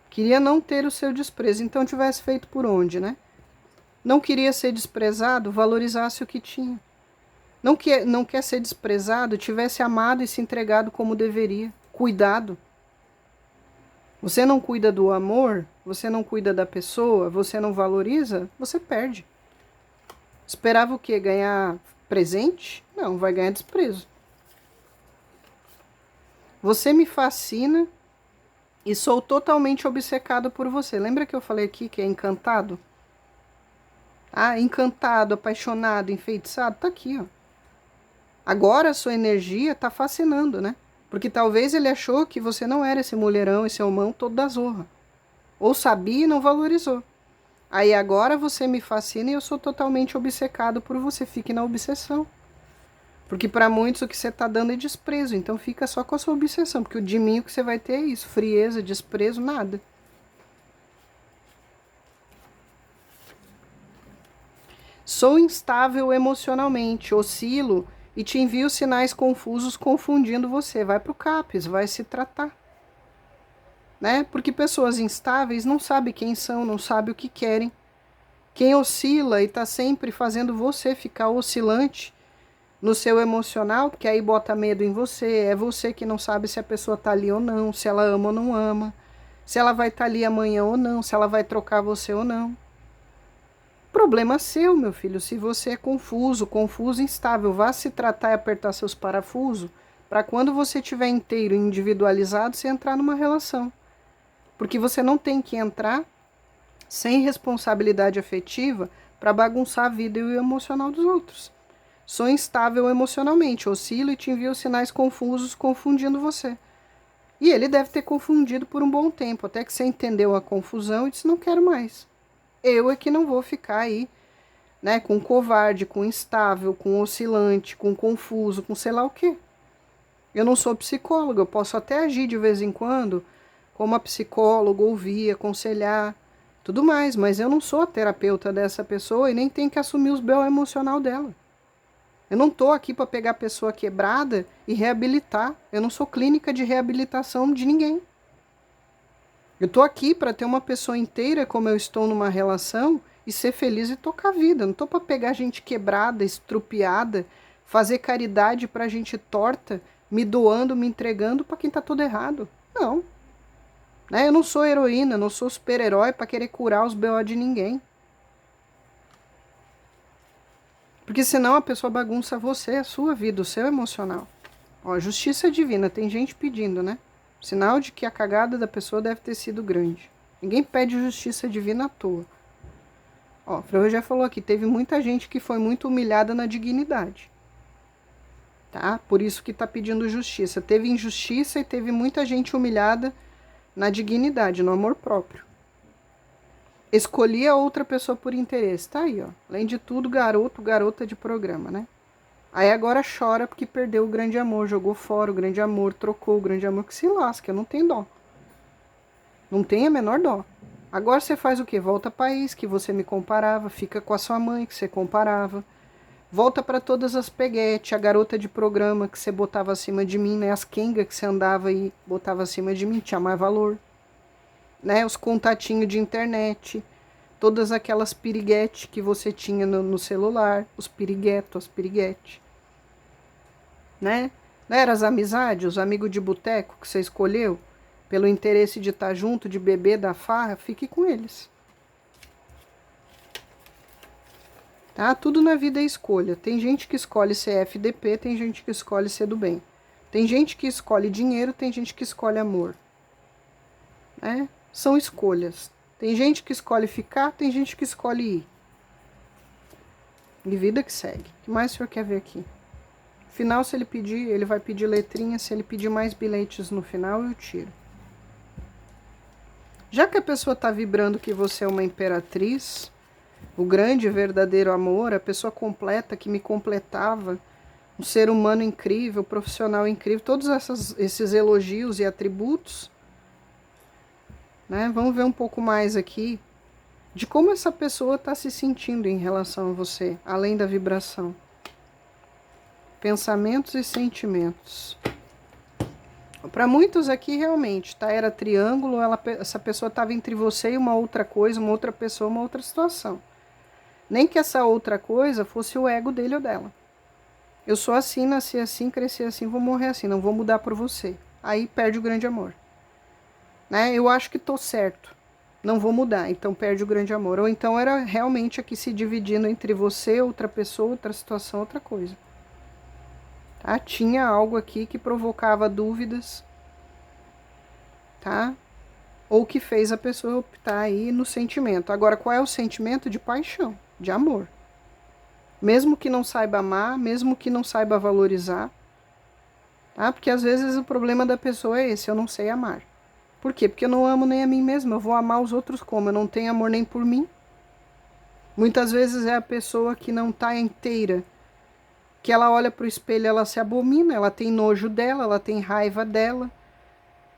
Queria não ter o seu desprezo, então tivesse feito por onde, né? Não queria ser desprezado, valorizasse o que tinha. Não quer ser desprezado, tivesse amado e se entregado como deveria. Cuidado. Você não cuida do amor, você não cuida da pessoa, você não valoriza, você perde. Esperava o quê? Ganhar presente? Não, vai ganhar desprezo. Você me fascina e sou totalmente obcecado por você. Lembra que eu falei aqui que é encantado? Ah, encantado, apaixonado, enfeitiçado, tá aqui, ó. Agora a sua energia tá fascinando, né? Porque talvez ele achou que você não era esse mulherão, esse homão todo da zorra. Ou sabia e não valorizou. Aí agora você me fascina e eu sou totalmente obcecado por você. Fique na obsessão. Porque para muitos o que você tá dando é desprezo. Então fica só com a sua obsessão. Porque de mim o que você vai ter é isso. Frieza, desprezo, nada. Sou instável emocionalmente, oscilo e te envio sinais confusos confundindo você. Vai pro CAPES, vai se tratar. Né? Porque pessoas instáveis não sabem quem são, não sabem o que querem. Quem oscila e tá sempre fazendo você ficar oscilante no seu emocional, porque aí bota medo em você, é você que não sabe se a pessoa tá ali ou não, se ela ama ou não ama, se ela vai estar ali amanhã ou não, se ela vai trocar você ou não. Problema seu, meu filho, se você é confuso, instável, vá se tratar e apertar seus parafusos para quando você estiver inteiro e individualizado, você entrar numa relação. Porque você não tem que entrar sem responsabilidade afetiva para bagunçar a vida e o emocional dos outros. Sou instável emocionalmente, oscilo e te envio sinais confusos confundindo você. E ele deve ter confundido por um bom tempo, até que você entendeu a confusão e disse, não quero mais. Eu é que não vou ficar aí, né, com covarde, com instável, com oscilante, com confuso, com sei lá o quê. Eu não sou psicóloga, eu posso até agir de vez em quando como a psicóloga, ouvir, aconselhar, tudo mais, mas eu não sou a terapeuta dessa pessoa e nem tenho que assumir os B.O. emocional dela. Eu não estou aqui para pegar a pessoa quebrada e reabilitar. Eu não sou clínica de reabilitação de ninguém. Eu estou aqui para ter uma pessoa inteira como eu estou numa relação e ser feliz e tocar a vida. Eu não estou para pegar gente quebrada, estrupiada, fazer caridade para gente torta, me doando, me entregando para quem está todo errado. Não. Né? Eu não sou heroína, não sou super-herói para querer curar os B.O. de ninguém. Porque senão a pessoa bagunça você, a sua vida, o seu emocional. Ó, justiça divina, tem gente pedindo, né? Sinal de que a cagada da pessoa deve ter sido grande. Ninguém pede justiça divina à toa. Ó, Freud já falou aqui, teve muita gente que foi muito humilhada na dignidade. Tá? Por isso que tá pedindo justiça. Teve injustiça e teve muita gente humilhada na dignidade, no amor próprio. Escolhi a outra pessoa por interesse. Tá aí, ó. Além de tudo, garoto, garota de programa, né? Aí agora chora porque perdeu o grande amor, jogou fora o grande amor, trocou o grande amor, que se lasca, não tem dó. Não tem a menor dó. Agora você faz o quê? Volta para país que você me comparava, fica com a sua mãe que você comparava. Volta para todas as peguete, a garota de programa que você botava acima de mim, né? As Kenga que você andava e botava acima de mim, tinha mais valor. Né? Os contatinhos de internet, todas aquelas piriguete que você tinha no celular, os piriguetos, as piriguete. Né? Não eram as amizades, os amigos de boteco que você escolheu, pelo interesse de estar junto, de beber, da farra, fique com eles. Tá? Tudo na vida é escolha. Tem gente que escolhe ser FDP, tem gente que escolhe ser do bem. Tem gente que escolhe dinheiro, tem gente que escolhe amor. Né? São escolhas. Tem gente que escolhe ficar, tem gente que escolhe ir. E vida que segue. O que mais o senhor quer ver aqui? Final, se ele pedir, ele vai pedir letrinha. Se ele pedir mais bilhetes no final, eu tiro. Já que a pessoa está vibrando que você é uma imperatriz, o grande e verdadeiro amor, a pessoa completa que me completava, um ser humano incrível, profissional incrível, todos esses elogios e atributos, né? Vamos ver um pouco mais aqui de como essa pessoa está se sentindo em relação a você, além da vibração. Pensamentos e sentimentos. Para muitos aqui, realmente, tá? Era triângulo, essa pessoa estava entre você e uma outra coisa, uma outra pessoa, uma outra situação. Nem que essa outra coisa fosse o ego dele ou dela. Eu sou assim, nasci assim, cresci assim, vou morrer assim, não vou mudar por você. Aí perde o grande amor. Né? Eu acho que tô certo, não vou mudar, então perde o grande amor. Ou então era realmente aqui se dividindo entre você, outra pessoa, outra situação, outra coisa. Tá? Tinha algo aqui que provocava dúvidas, tá? Ou que fez a pessoa optar aí no sentimento. Agora, qual é o sentimento? De paixão, de amor. Mesmo que não saiba amar, mesmo que não saiba valorizar, tá? Porque às vezes o problema da pessoa é esse, eu não sei amar. Por quê? Porque eu não amo nem a mim mesma, eu vou amar os outros como? Eu não tenho amor nem por mim. Muitas vezes é a pessoa que não está inteira, que ela olha para o espelho, ela se abomina, ela tem nojo dela, ela tem raiva dela,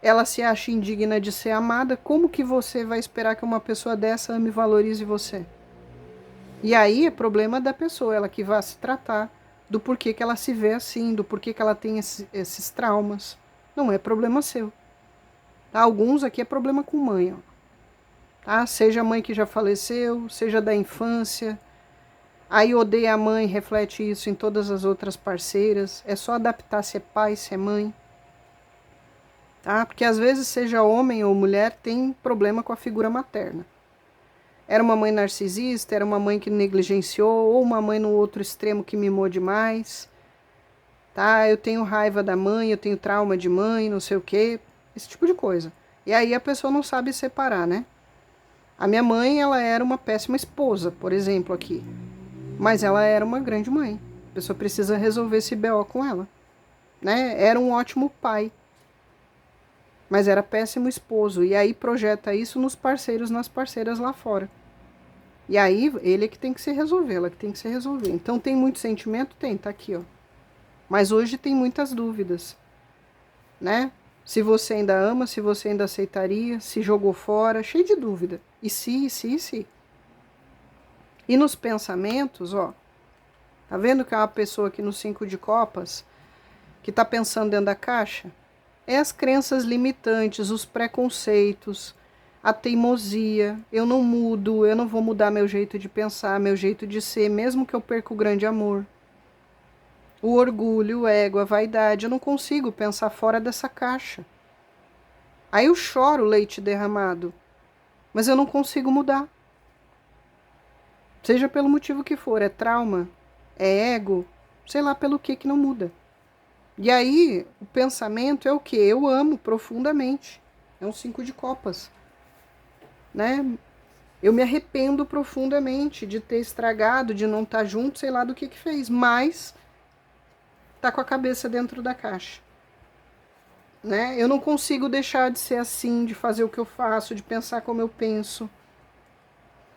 ela se acha indigna de ser amada. Como que você vai esperar que uma pessoa dessa ame e valorize você? E aí é problema da pessoa, ela que vai se tratar do porquê que ela se vê assim, do porquê que ela tem esses traumas. Não é problema seu. Tá? Alguns aqui é problema com mãe, ó. tá? Seja a mãe que já faleceu, seja da infância. Aí odeia a mãe, reflete isso em todas as outras parceiras. É só adaptar se é pai, se é mãe. Tá? Porque às vezes, seja homem ou mulher, tem problema com a figura materna. Era uma mãe narcisista, era uma mãe que negligenciou, ou uma mãe no outro extremo que mimou demais. Tá? Eu tenho raiva da mãe, eu tenho trauma de mãe, não sei o quê. Esse tipo de coisa. E aí a pessoa não sabe separar, né? A minha mãe, ela era uma péssima esposa, por exemplo, aqui. Mas ela era uma grande mãe. A pessoa precisa resolver esse BO com ela. Né? Era um ótimo pai. Mas era péssimo esposo. E aí projeta isso nos parceiros, nas parceiras lá fora. E aí ele é que tem que se resolver, ela que tem que se resolver. Então tem muito sentimento? Tem, tá aqui, ó. Mas hoje tem muitas dúvidas. Né? Se você ainda ama, se você ainda aceitaria, se jogou fora, cheio de dúvida. E se. E nos pensamentos, ó. Tá vendo que é uma pessoa aqui no 5 de copas que tá pensando dentro da caixa? É as crenças limitantes, os preconceitos, a teimosia. Eu não mudo, eu não vou mudar meu jeito de pensar, meu jeito de ser, mesmo que eu perca o grande amor. O orgulho, o ego, a vaidade. Eu não consigo pensar fora dessa caixa. Aí eu choro leite derramado, mas eu não consigo mudar. Seja pelo motivo que for, é trauma, é ego, sei lá pelo que não muda. E aí, o pensamento é o quê? Eu amo profundamente. É um 5 de copas. Né? Eu me arrependo profundamente de ter estragado, de não estar junto, sei lá do que fez. Mas tá com a cabeça dentro da caixa. Né? Eu não consigo deixar de ser assim, de fazer o que eu faço, de pensar como eu penso.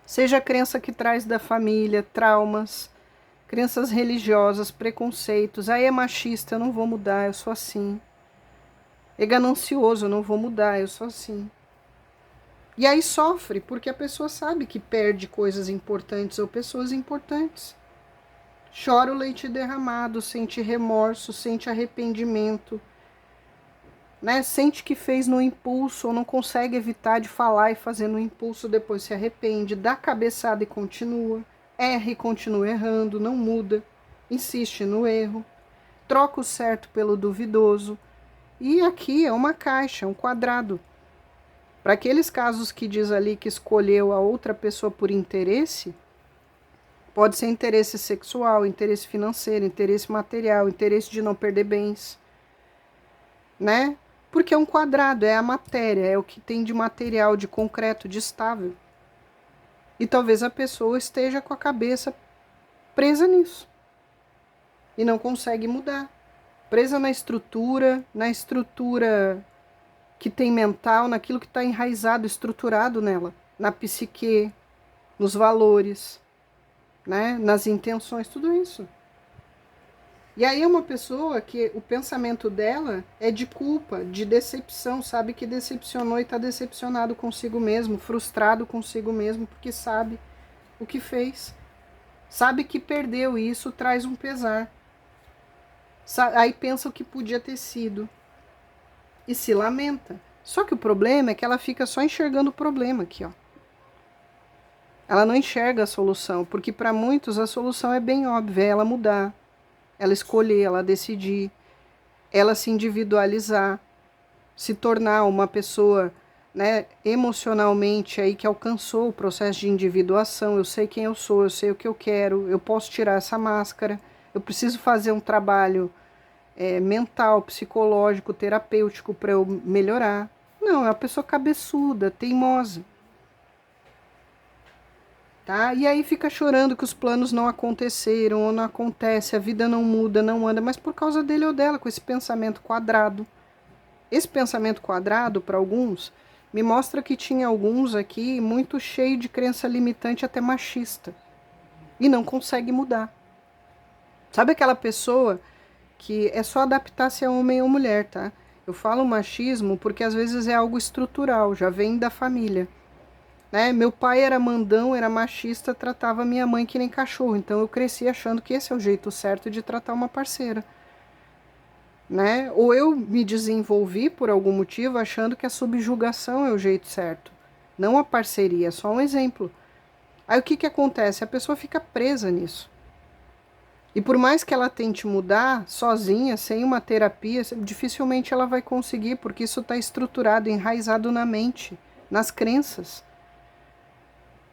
Seja a crença que traz da família, traumas, crenças religiosas, preconceitos. Aí é machista, eu não vou mudar, eu sou assim. É ganancioso, eu não vou mudar, eu sou assim. E aí sofre, porque a pessoa sabe que perde coisas importantes ou pessoas importantes. Chora o leite derramado, sente remorso, sente arrependimento. Né? Sente que fez no impulso ou não consegue evitar de falar e fazer no impulso, depois se arrepende, dá cabeçada e continua. Erra e continua errando, não muda, insiste no erro, troca o certo pelo duvidoso. E aqui é uma caixa, um quadrado. Para aqueles casos que diz ali que escolheu a outra pessoa por interesse, pode ser interesse sexual, interesse financeiro, interesse material, interesse de não perder bens, né? Porque é um quadrado, é a matéria, é o que tem de material, de concreto, de estável. E talvez a pessoa esteja com a cabeça presa nisso. E não consegue mudar. Presa na estrutura que tem mental, naquilo que está enraizado, estruturado nela. Na psique, nos valores, né? Nas intenções, tudo isso. E aí é uma pessoa que o pensamento dela é de culpa, de decepção, sabe que decepcionou e está decepcionado consigo mesmo, frustrado consigo mesmo, porque sabe o que fez. Sabe que perdeu e isso traz um pesar. Aí pensa o que podia ter sido. E se lamenta. Só que o problema é que ela fica só enxergando o problema aqui, ó. Ela não enxerga a solução, porque para muitos a solução é bem óbvia, é ela mudar, ela escolher, ela decidir, ela se individualizar, se tornar uma pessoa, né, emocionalmente aí que alcançou o processo de individuação. Eu sei quem eu sou, eu sei o que eu quero, eu posso tirar essa máscara, eu preciso fazer um trabalho mental, psicológico, terapêutico para eu melhorar. Não, é uma pessoa cabeçuda, teimosa. Tá? E aí fica chorando que os planos não aconteceram ou não acontece, a vida não muda, não anda, mas por causa dele ou dela, com esse pensamento quadrado. Esse pensamento quadrado, para alguns, me mostra que tinha alguns aqui muito cheio de crença limitante, até machista, e não consegue mudar. Sabe aquela pessoa que é só adaptar-se a homem ou mulher, tá? Eu falo machismo porque às vezes é algo estrutural, já vem da família. Né? Meu pai era mandão, era machista, tratava minha mãe que nem cachorro. Então eu cresci achando que esse é o jeito certo de tratar uma parceira. Né? Ou eu me desenvolvi por algum motivo achando que a subjugação é o jeito certo. não a parceria, é só um exemplo. Aí o que que acontece? A pessoa fica presa nisso. E por mais que ela tente mudar sozinha, sem uma terapia, dificilmente ela vai conseguir, porque isso está estruturado, enraizado na mente, nas crenças.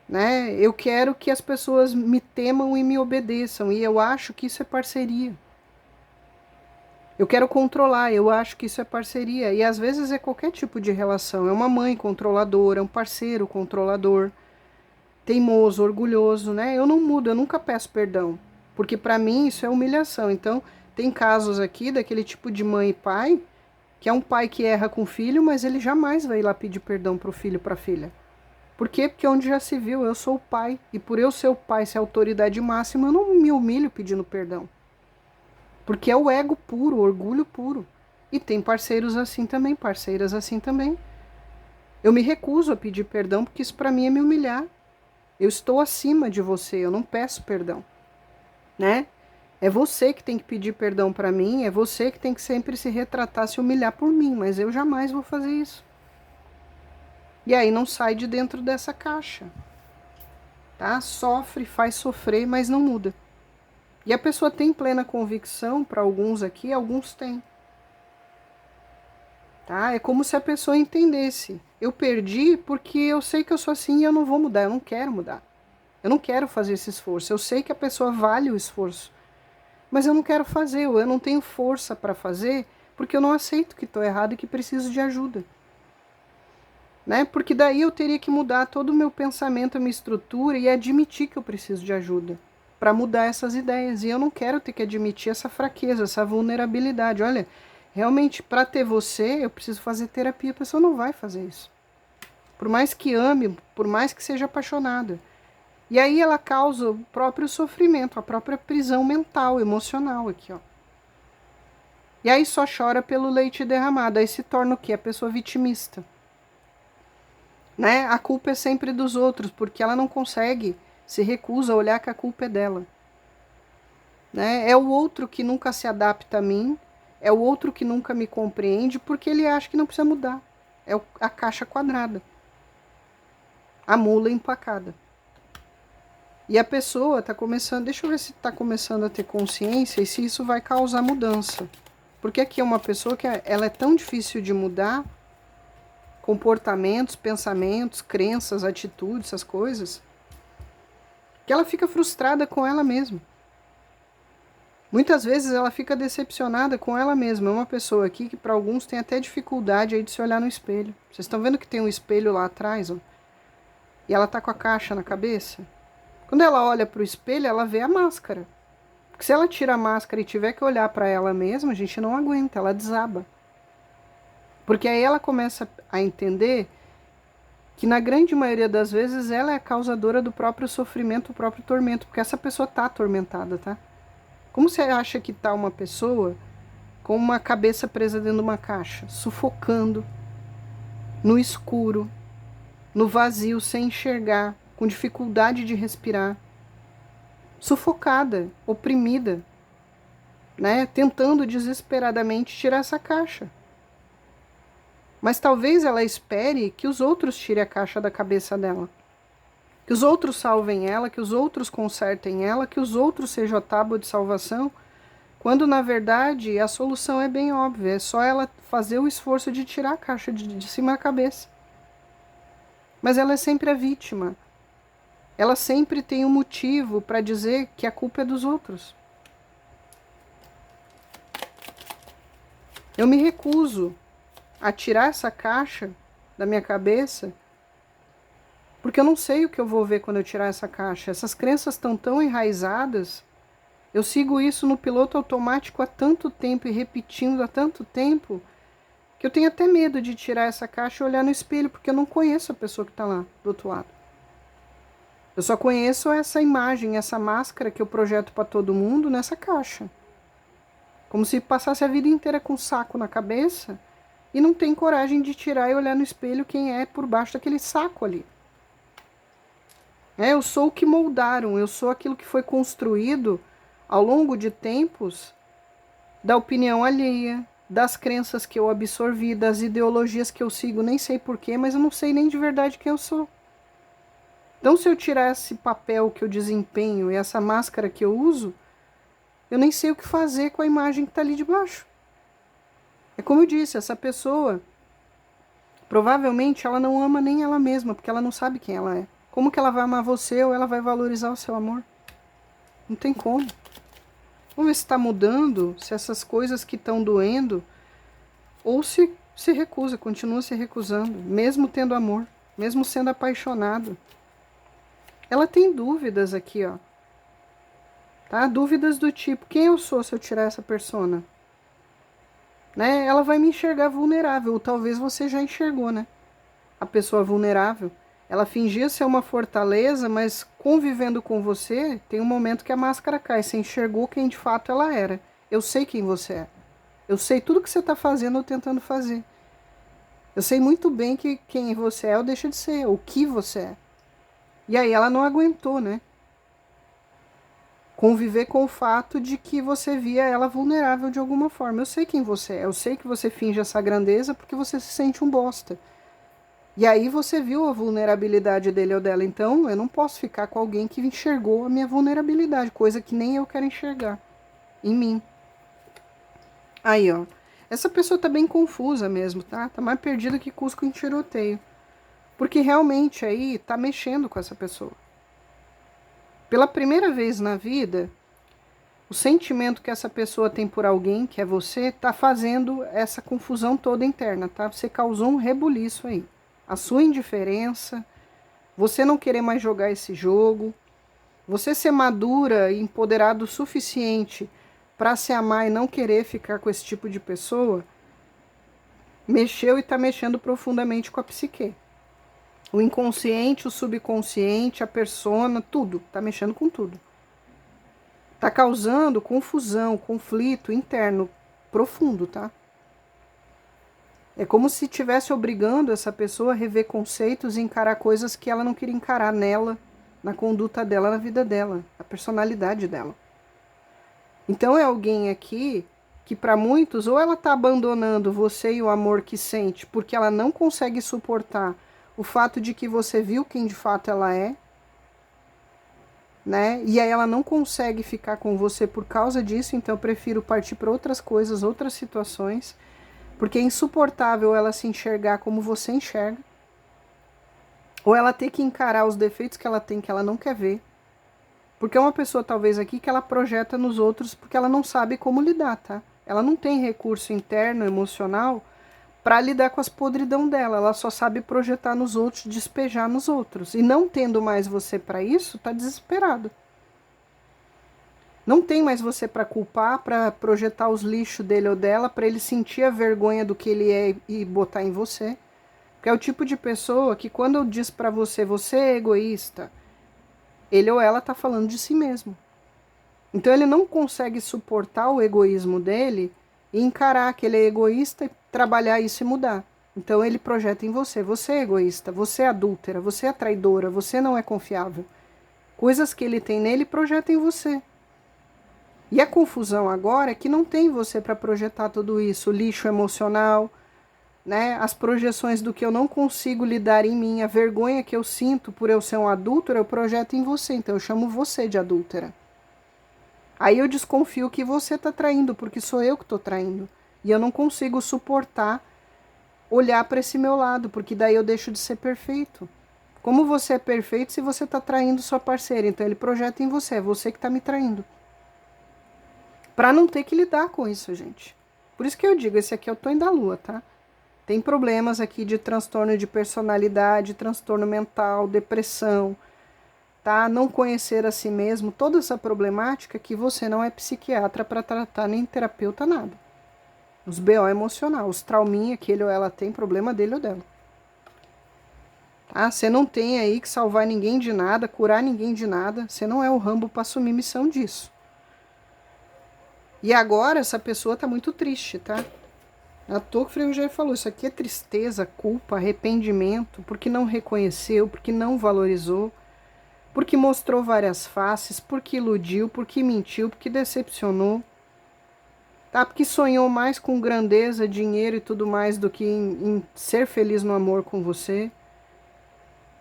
Né? Eu quero que as pessoas me temam e me obedeçam, e eu acho que isso é parceria. Eu quero controlar, eu acho que isso é parceria. E às vezes é qualquer tipo de relação. É uma mãe controladora, é um parceiro controlador, teimoso, orgulhoso, né? Eu não mudo, eu nunca peço perdão. Porque para mim isso é humilhação. Então, tem casos aqui daquele tipo de mãe e pai, que é um pai que erra com o filho, mas ele jamais vai ir lá pedir perdão pro filho, pra filha. Por quê? Porque onde já se viu, eu sou o pai. E por eu ser o pai, ser a autoridade máxima, eu não me humilho pedindo perdão. Porque é o ego puro, o orgulho puro. E tem parceiros assim também, parceiras assim também. Eu me recuso a pedir perdão porque isso para mim é me humilhar. Eu estou acima de você, eu não peço perdão, né? É você que tem que pedir perdão para mim, é você que tem que sempre se retratar, se humilhar por mim, mas eu jamais vou fazer isso. E aí não sai de dentro dessa caixa, tá? Sofre, faz sofrer, mas não muda. E a pessoa tem plena convicção, para alguns aqui, alguns têm. Tá? É como se a pessoa entendesse. Eu perdi porque eu sei que eu sou assim e eu não vou mudar, eu não quero mudar. Eu não quero fazer esse esforço. Eu sei que a pessoa vale o esforço, mas eu não quero fazer, eu não tenho força para fazer, porque eu não aceito que estou errado e que preciso de ajuda. Né? Porque daí eu teria que mudar todo o meu pensamento, a minha estrutura e admitir que eu preciso de ajuda para mudar essas ideias. E eu não quero ter que admitir essa fraqueza, essa vulnerabilidade. Olha, realmente, para ter você, eu preciso fazer terapia. A pessoa não vai fazer isso. Por mais que ame, por mais que seja apaixonada. E aí ela causa o próprio sofrimento, a própria prisão mental, emocional aqui, ó. E aí só chora pelo leite derramado. Aí se torna o quê? A pessoa vitimista. Né? A culpa é sempre dos outros, porque ela não consegue, se recusa a olhar que a culpa é dela. Né? É o outro que nunca se adapta a mim, é o outro que nunca me compreende, porque ele acha que não precisa mudar. É a caixa quadrada. A mula empacada. E a pessoa está começando, deixa eu ver se está começando a ter consciência e se isso vai causar mudança. Porque aqui é uma pessoa que ela é tão difícil de mudar, comportamentos, pensamentos, crenças, atitudes, essas coisas, que ela fica frustrada com ela mesma. Muitas vezes ela fica decepcionada com ela mesma. É uma pessoa aqui que para alguns tem até dificuldade aí de se olhar no espelho. Vocês estão vendo que tem um espelho lá atrás, ó? E ela tá com a caixa na cabeça? Quando ela olha para o espelho, ela vê a máscara. Porque se ela tira a máscara e tiver que olhar para ela mesma, a gente não aguenta, ela desaba. Porque aí ela começa a entender que na grande maioria das vezes ela é a causadora do próprio sofrimento, do próprio tormento, porque essa pessoa tá atormentada, tá? Como você acha que tá uma pessoa com uma cabeça presa dentro de uma caixa, sufocando, no escuro, no vazio, sem enxergar, com dificuldade de respirar, sufocada, oprimida, né? Tentando desesperadamente tirar essa caixa. Mas talvez ela espere que os outros tirem a caixa da cabeça dela. Que os outros salvem ela, que os outros consertem ela, que os outros sejam a tábua de salvação, quando na verdade a solução é bem óbvia, é só ela fazer o esforço de tirar a caixa de cima da cabeça. Mas ela é sempre a vítima. Ela sempre tem um motivo para dizer que a culpa é dos outros. Eu me recuso a tirar essa caixa da minha cabeça, porque eu não sei o que eu vou ver quando eu tirar essa caixa. Essas crenças estão tão enraizadas, eu sigo isso no piloto automático há tanto tempo e repetindo há tanto tempo, que eu tenho até medo de tirar essa caixa e olhar no espelho, porque eu não conheço a pessoa que está lá do outro lado. Eu só conheço essa imagem, essa máscara que eu projeto para todo mundo nessa caixa. Como se passasse a vida inteira com um saco na cabeça e não tem coragem de tirar e olhar no espelho quem é por baixo daquele saco ali. Eu sou o que moldaram, eu sou aquilo que foi construído ao longo de tempos da opinião alheia, das crenças que eu absorvi, das ideologias que eu sigo, nem sei porquê, mas eu não sei nem de verdade quem eu sou. Então, se eu tirar esse papel que eu desempenho e essa máscara que eu uso, eu nem sei o que fazer com a imagem que está ali de baixo. É como eu disse, essa pessoa, provavelmente ela não ama nem ela mesma, porque ela não sabe quem ela é. Como que ela vai amar você ou ela vai valorizar o seu amor? Não tem como. Vamos ver se está mudando, se essas coisas que estão doendo, ou se recusa, continua se recusando, mesmo tendo amor, mesmo sendo apaixonado. Ela tem dúvidas aqui, ó. Tá? Dúvidas do tipo, quem eu sou se eu tirar essa persona? Né? Ela vai me enxergar vulnerável, ou talvez você já enxergou, né? A pessoa vulnerável. Ela fingia ser uma fortaleza, mas convivendo com você, tem um momento que a máscara cai. Você enxergou quem de fato ela era. Eu sei quem você é. Eu sei tudo que você está fazendo ou tentando fazer. Eu sei muito bem que quem você é ou deixa de ser, o que você é. E aí ela não aguentou, né? Conviver com o fato de que você via ela vulnerável de alguma forma. Eu sei quem você é. Eu sei que você finge essa grandeza porque você se sente um bosta. E aí você viu a vulnerabilidade dele ou dela. Então, eu não posso ficar com alguém que enxergou a minha vulnerabilidade, coisa que nem eu quero enxergar em mim. Aí, ó. Essa pessoa tá bem confusa mesmo, tá? Tá mais perdida que Cusco em tiroteio. Porque realmente aí tá mexendo com essa pessoa. Pela primeira vez na vida, o sentimento que essa pessoa tem por alguém, que é você, tá fazendo essa confusão toda interna, tá? Você causou um rebuliço aí. A sua indiferença, você não querer mais jogar esse jogo, você ser madura e empoderado o suficiente para se amar e não querer ficar com esse tipo de pessoa, mexeu e está mexendo profundamente com a psique. O inconsciente, o subconsciente, a persona, tudo, está mexendo com tudo. Está causando confusão, conflito interno profundo, tá? É como se estivesse obrigando essa pessoa a rever conceitos e encarar coisas que ela não queria encarar nela, na conduta dela, na vida dela, na personalidade dela. Então é alguém aqui que para muitos ou ela está abandonando você e o amor que sente porque ela não consegue suportar o fato de que você viu quem de fato ela é, né? E aí ela não consegue ficar com você por causa disso, então eu prefiro partir para outras coisas, outras situações. Porque é insuportável ela se enxergar como você enxerga. Ou ela ter que encarar os defeitos que ela tem, que ela não quer ver. Porque é uma pessoa, talvez, aqui que ela projeta nos outros porque ela não sabe como lidar, tá? Ela não tem recurso interno, emocional, para lidar com as podridão dela. Ela só sabe projetar nos outros, despejar nos outros. E não tendo mais você para isso, tá desesperado. Não tem mais você para culpar, para projetar os lixos dele ou dela, para ele sentir a vergonha do que ele é e botar em você. Porque é o tipo de pessoa que quando eu diz para você, você é egoísta, ele ou ela tá falando de si mesmo. Então ele não consegue suportar o egoísmo dele e encarar que ele é egoísta e trabalhar isso e mudar. Então ele projeta em você, você é egoísta, você é adúltera, você é traidora, você não é confiável. Coisas que ele tem nele projeta em você. E a confusão agora é que não tem você para projetar tudo isso, o lixo emocional, né? As projeções do que eu não consigo lidar em mim, a vergonha que eu sinto por eu ser um adúltero, eu projeto em você, então eu chamo você de adúltera. Aí eu desconfio que você está traindo, porque sou eu que estou traindo. E eu não consigo suportar olhar para esse meu lado, porque daí eu deixo de ser perfeito. Como você é perfeito se você está traindo sua parceira? Então ele projeta em você, é você que está me traindo. Para não ter que lidar com isso, gente. Por isso que eu digo, esse aqui é o Tonho da Lua, tá? Tem problemas aqui de transtorno de personalidade, transtorno mental, depressão, tá? Não conhecer a si mesmo, toda essa problemática que você não é psiquiatra para tratar, nem terapeuta, nada. Os BO emocional, os trauminha que ele ou ela tem, problema dele ou dela. Tá? Você não tem aí que salvar ninguém de nada, curar ninguém de nada, você não é o Rambo para assumir missão disso. E agora essa pessoa tá muito triste, tá? À toa que o Frei já falou, isso aqui é tristeza, culpa, arrependimento, porque não reconheceu, porque não valorizou, porque mostrou várias faces, porque iludiu, porque mentiu, porque decepcionou. tá? Porque sonhou mais com grandeza, dinheiro e tudo mais do que em ser feliz no amor com você.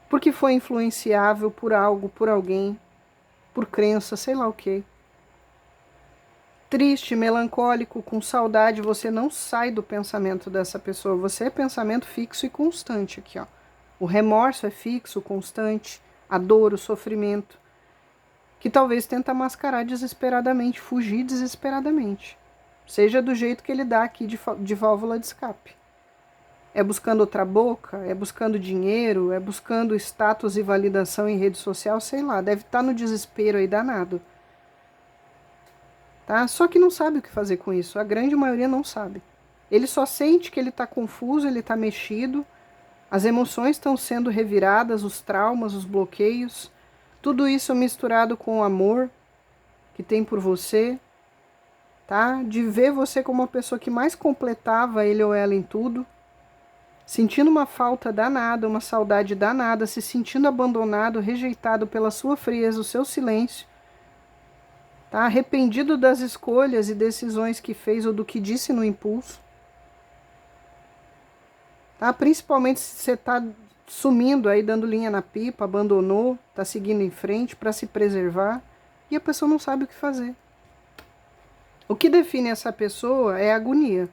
Porque foi influenciável por algo, por alguém, por crença, sei lá o quê. Triste, melancólico, com saudade, você não sai do pensamento dessa pessoa. Você é pensamento fixo e constante aqui, ó. O remorso é fixo, constante, a dor, o sofrimento, que talvez tenta mascarar desesperadamente, fugir desesperadamente. Seja do jeito que ele dá aqui de válvula de escape. É buscando outra boca, é buscando dinheiro, é buscando status e validação em rede social, sei lá, deve estar no desespero aí danado. Tá? Só que não sabe o que fazer com isso, a grande maioria não sabe. Ele só sente que ele está confuso, ele está mexido, as emoções estão sendo reviradas, os traumas, os bloqueios, tudo isso misturado com o amor que tem por você, tá? De ver você como uma pessoa que mais completava ele ou ela em tudo, sentindo uma falta danada, uma saudade danada, se sentindo abandonado, rejeitado pela sua frieza, o seu silêncio, tá? Arrependido das escolhas e decisões que fez ou do que disse no impulso, tá? Principalmente se você está sumindo aí, dando linha na pipa, abandonou, está seguindo em frente para se preservar e a pessoa não sabe o que fazer. O que define essa pessoa é a agonia.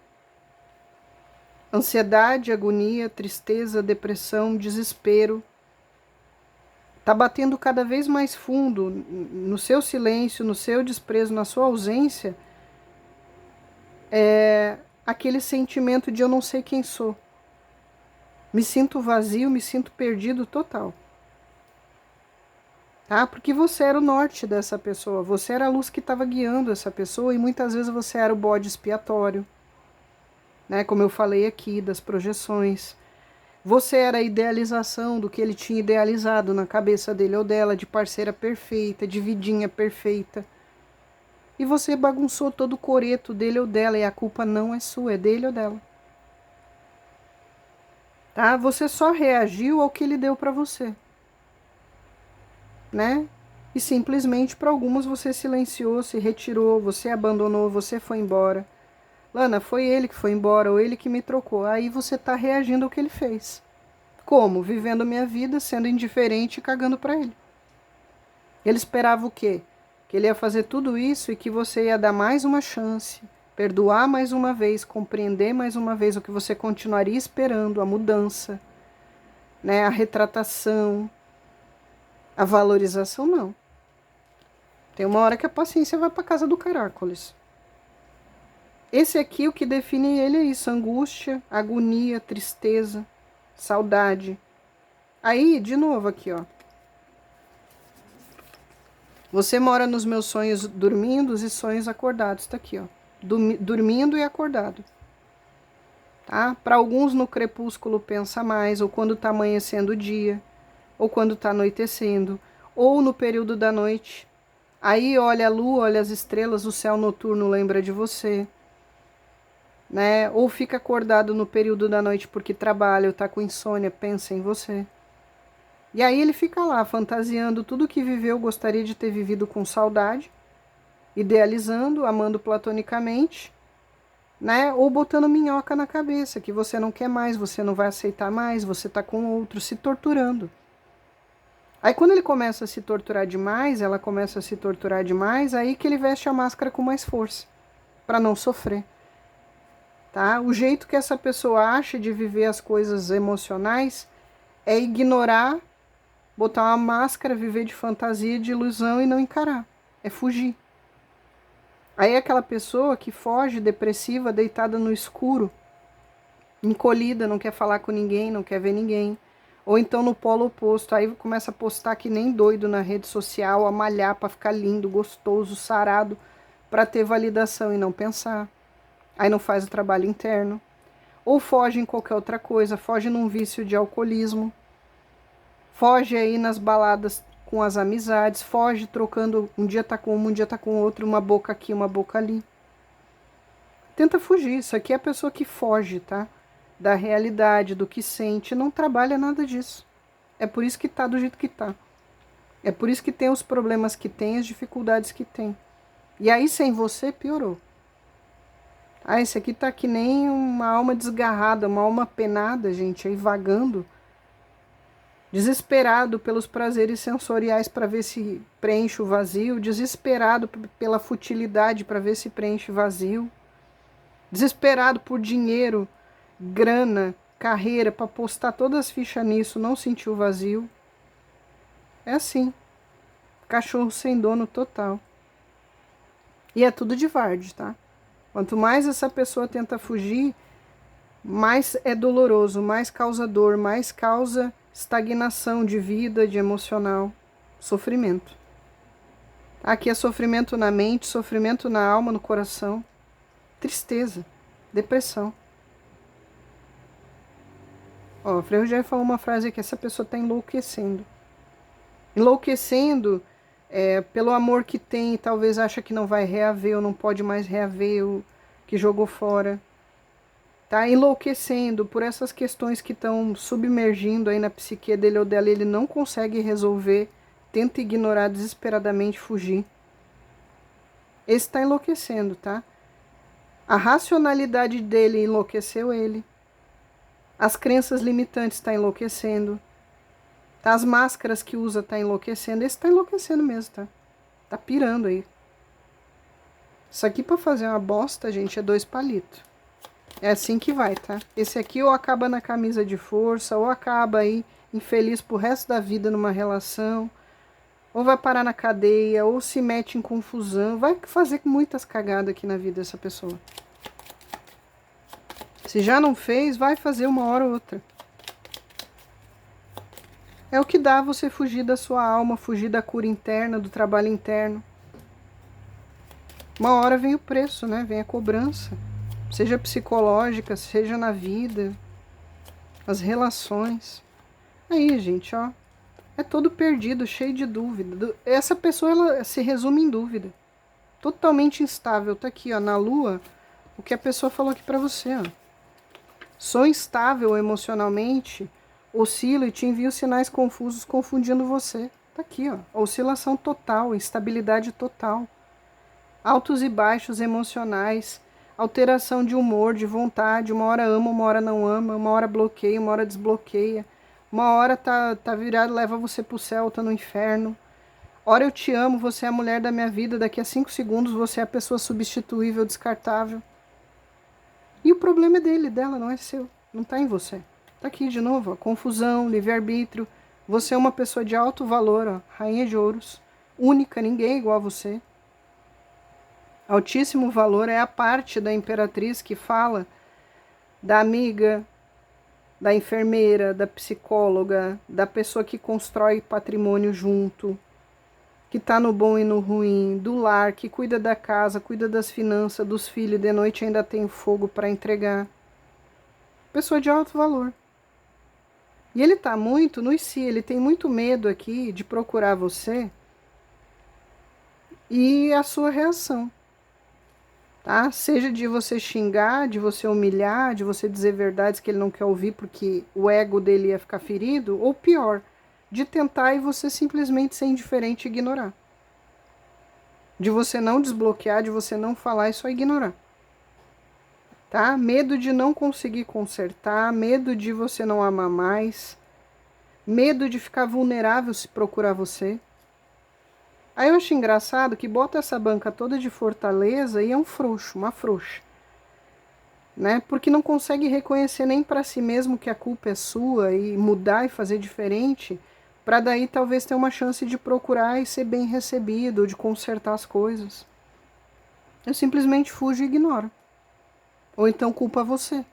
Ansiedade, agonia, tristeza, depressão, desespero. Está batendo cada vez mais fundo no seu silêncio, no seu desprezo, na sua ausência. É aquele sentimento de eu não sei quem sou. Me sinto vazio, me sinto perdido total. Tá? Porque você era o norte dessa pessoa. Você era a luz que estava guiando essa pessoa e muitas vezes você era o bode expiatório. Né, como eu falei aqui, das projeções. Você era a idealização do que ele tinha idealizado na cabeça dele ou dela, de parceira perfeita, de vidinha perfeita. E você bagunçou todo o coreto dele ou dela, e a culpa não é sua, é dele ou dela. Tá? Você só reagiu ao que ele deu para você. Né? E simplesmente para algumas você silenciou, se retirou, você abandonou, você foi embora. Lana, foi ele que foi embora ou ele que me trocou. Aí você tá reagindo ao que ele fez. Como? Vivendo minha vida, sendo indiferente e cagando pra ele. Ele esperava o quê? Que ele ia fazer tudo isso e que você ia dar mais uma chance, perdoar mais uma vez, compreender mais uma vez o que você continuaria esperando, a mudança, né? A retratação, a valorização, não. Tem uma hora que a paciência vai pra casa do caracoles. Esse aqui, o que define ele é isso, angústia, agonia, tristeza, saudade. Aí, de novo aqui, ó. Você mora nos meus sonhos dormindo e sonhos acordados, tá aqui, ó. Dormindo e acordado. Tá? Para alguns no crepúsculo pensa mais, ou quando tá amanhecendo o dia, ou quando tá anoitecendo, ou no período da noite. Aí olha a lua, olha as estrelas, o céu noturno lembra de você. Né? Ou fica acordado no período da noite porque trabalha ou tá com insônia, pensa em você. E aí ele fica lá fantasiando tudo que viveu, gostaria de ter vivido com saudade, idealizando, amando platonicamente, né? Ou botando minhoca na cabeça, que você não quer mais, você não vai aceitar mais, você tá com outro, se torturando. Aí quando ele começa a se torturar demais, ela começa a se torturar demais, aí que ele veste a máscara com mais força, para não sofrer. Tá? O jeito que essa pessoa acha de viver as coisas emocionais é ignorar, botar uma máscara, viver de fantasia, de ilusão e não encarar. É fugir. Aí é aquela pessoa que foge, depressiva, deitada no escuro, encolhida, não quer falar com ninguém, não quer ver ninguém. Ou então no polo oposto, aí começa a postar que nem doido na rede social, a malhar para ficar lindo, gostoso, sarado, para ter validação e não pensar. Aí não faz o trabalho interno. Ou foge em qualquer outra coisa, foge num vício de alcoolismo, foge aí nas baladas com as amizades, foge trocando, um dia tá com um dia tá com outro, uma boca aqui, uma boca ali. Tenta fugir, isso aqui é a pessoa que foge, tá? Da realidade, do que sente, não trabalha nada disso. É por isso que tá do jeito que tá. É por isso que tem os problemas que tem, as dificuldades que tem. E aí sem você piorou. Ah, esse aqui tá que nem uma alma desgarrada, uma alma penada, gente, aí vagando, desesperado pelos prazeres sensoriais para ver se preenche o vazio, desesperado pela futilidade para ver se preenche vazio, desesperado por dinheiro, grana, carreira, para postar todas as fichas nisso, não sentiu vazio. É assim, cachorro sem dono total. E é tudo de Varde, tá? Quanto mais essa pessoa tenta fugir, mais é doloroso, mais causa dor, mais causa estagnação de vida, de emocional, sofrimento. Aqui é sofrimento na mente, sofrimento na alma, no coração, tristeza, depressão. Ó, o Frei Rogério falou uma frase aqui, essa pessoa está enlouquecendo. Enlouquecendo pelo amor que tem, talvez acha que não vai reaver ou não pode mais reaver o que jogou fora. Tá enlouquecendo por essas questões que estão submergindo aí na psique dele ou dela, ele não consegue resolver, tenta ignorar desesperadamente, fugir. Esse está enlouquecendo, tá? A racionalidade dele enlouqueceu ele. As crenças limitantes estão enlouquecendo. Tá? As máscaras que usa tá enlouquecendo. Esse tá enlouquecendo mesmo, tá? Tá pirando aí. Isso aqui para fazer uma bosta, gente, é 2 palitos. É assim que vai, tá? Esse aqui ou acaba na camisa de força, ou acaba aí infeliz pro resto da vida numa relação, ou vai parar na cadeia, ou se mete em confusão. Vai fazer muitas cagadas aqui na vida dessa pessoa. Se já não fez, vai fazer uma hora ou outra. É o que dá você fugir da sua alma, fugir da cura interna, do trabalho interno. Uma hora vem o preço, né? Vem a cobrança. Seja psicológica, seja na vida, as relações. Aí, gente, ó. É todo perdido, cheio de dúvida. Essa pessoa, ela se resume em dúvida. Totalmente instável. Tá aqui, ó, na lua, o que a pessoa falou aqui pra você, ó. Sou instável emocionalmente, oscilo e te envio sinais confusos confundindo você. Tá aqui, ó. Oscilação total, instabilidade total. Altos e baixos emocionais, alteração de humor, de vontade, uma hora ama, uma hora não ama, uma hora bloqueia, uma hora desbloqueia, uma hora tá virado, leva você pro céu, tá no inferno. Ora eu te amo, você é a mulher da minha vida, daqui a 5 segundos você é a pessoa substituível, descartável. E o problema é dele, dela, não é seu, não tá em você. Tá aqui de novo, ó, confusão, livre-arbítrio, você é uma pessoa de alto valor, ó, rainha de ouros, única, ninguém é igual a você. Altíssimo valor é a parte da imperatriz que fala da amiga, da enfermeira, da psicóloga, da pessoa que constrói patrimônio junto, que está no bom e no ruim, do lar, que cuida da casa, cuida das finanças, dos filhos, de noite ainda tem fogo para entregar. Pessoa de alto valor. E ele está muito no si, ele tem muito medo aqui de procurar você e a sua reação. Tá? Seja de você xingar, de você humilhar, de você dizer verdades que ele não quer ouvir porque o ego dele ia ficar ferido, ou pior, de tentar e você simplesmente ser indiferente e ignorar. De você não desbloquear, de você não falar e só ignorar. Tá? Medo de não conseguir consertar, medo de você não amar mais, medo de ficar vulnerável se procurar você. Aí eu acho engraçado que bota essa banca toda de fortaleza e é um frouxo, uma frouxa. Né? Porque não consegue reconhecer nem para si mesmo que a culpa é sua e mudar e fazer diferente, para daí talvez ter uma chance de procurar e ser bem recebido, de consertar as coisas. Eu simplesmente fujo e ignoro. Ou então culpa você.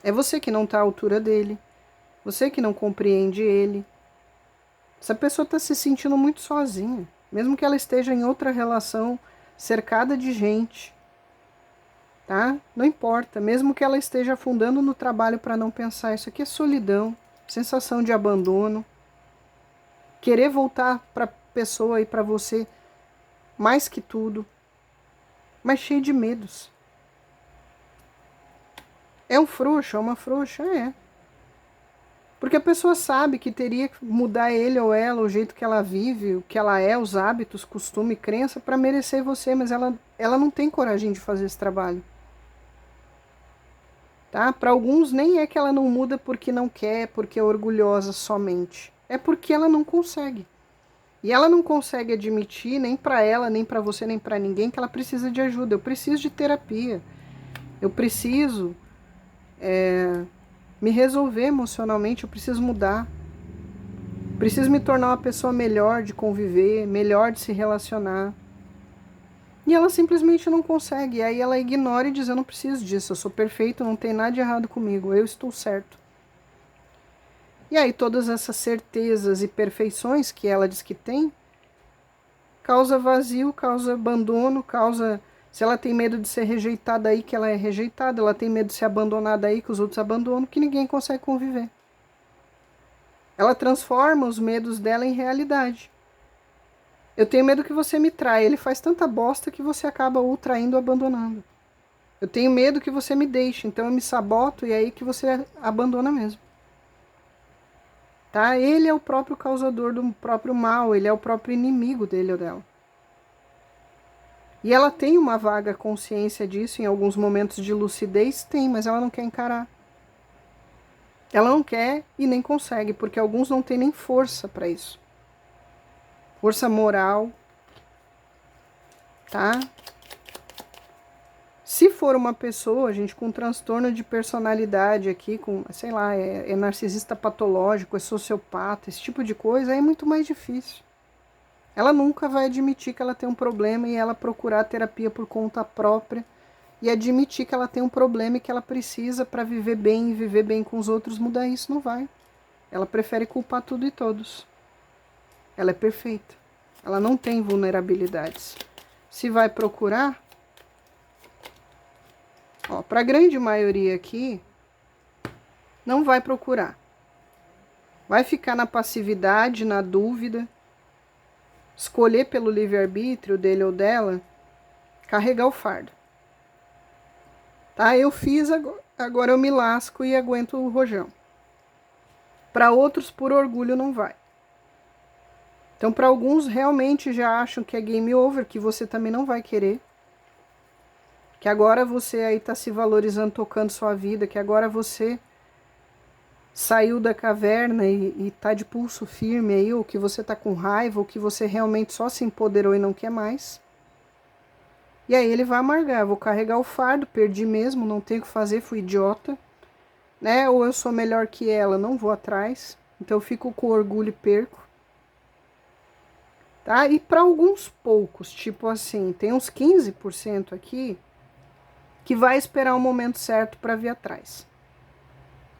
É você que não está à altura dele, você que não compreende ele. Essa pessoa está se sentindo muito sozinha, mesmo que ela esteja em outra relação, cercada de gente, tá? Não importa, mesmo que ela esteja afundando no trabalho para não pensar, isso aqui é solidão, sensação de abandono, querer voltar para a pessoa e para você mais que tudo, mas cheio de medos. É um frouxo, é uma frouxa? É. Porque a pessoa sabe que teria que mudar ele ou ela, o jeito que ela vive, o que ela é, os hábitos, costume, crença, para merecer você, mas ela não tem coragem de fazer esse trabalho. tá? Para alguns nem é que ela não muda porque não quer, porque é orgulhosa somente. É porque ela não consegue. E ela não consegue admitir, nem para ela, nem para você, nem para ninguém, que ela precisa de ajuda. Eu preciso de terapia. Eu preciso me resolver emocionalmente, eu preciso mudar. Preciso me tornar uma pessoa melhor de conviver, melhor de se relacionar. E ela simplesmente não consegue. E aí ela ignora e diz, eu não preciso disso, eu sou perfeito, não tem nada de errado comigo, eu estou certo. E aí todas essas certezas e perfeições que ela diz que tem, causa vazio, causa abandono, causa... Se ela tem medo de ser rejeitada aí, que ela é rejeitada, ela tem medo de ser abandonada aí, que os outros abandonam, que ninguém consegue conviver. Ela transforma os medos dela em realidade. Eu tenho medo que você me traia. Ele faz tanta bosta que você acaba o traindo ou abandonando. Eu tenho medo que você me deixe, então eu me saboto e é aí que você abandona mesmo. Tá? Ele é o próprio causador do próprio mal, ele é o próprio inimigo dele ou dela. E ela tem uma vaga consciência disso, em alguns momentos de lucidez, tem, mas ela não quer encarar. Ela não quer e nem consegue, porque alguns não têm nem força para isso. Força moral, tá? Se for uma pessoa, gente, com transtorno de personalidade aqui, com, sei lá, é narcisista patológico, é sociopata, esse tipo de coisa, aí é muito mais difícil. Ela nunca vai admitir que ela tem um problema e ela procurar terapia por conta própria e admitir que ela tem um problema e que ela precisa para viver bem e viver bem com os outros, mudar isso não vai. Ela prefere culpar tudo e todos. Ela é perfeita. Ela não tem vulnerabilidades. Se vai procurar, para a grande maioria aqui, não vai procurar. Vai ficar na passividade, na dúvida, escolher pelo livre-arbítrio dele ou dela, carregar o fardo. Tá? Eu fiz, agora eu me lasco e aguento o rojão. Para outros, por orgulho, não vai. Então, para alguns, realmente já acham que é game over, que você também não vai querer. Que agora você aí está se valorizando, tocando sua vida, que agora você saiu da caverna e está de pulso firme aí, ou que você está com raiva, ou que você realmente só se empoderou e não quer mais. E aí ele vai amargar, vou carregar o fardo, perdi mesmo, não tenho o que fazer, fui idiota. Né? Ou eu sou melhor que ela, não vou atrás. Então eu fico com orgulho e perco. Tá? E para alguns poucos, tipo assim, tem uns 15% aqui que vai esperar o momento certo para vir atrás.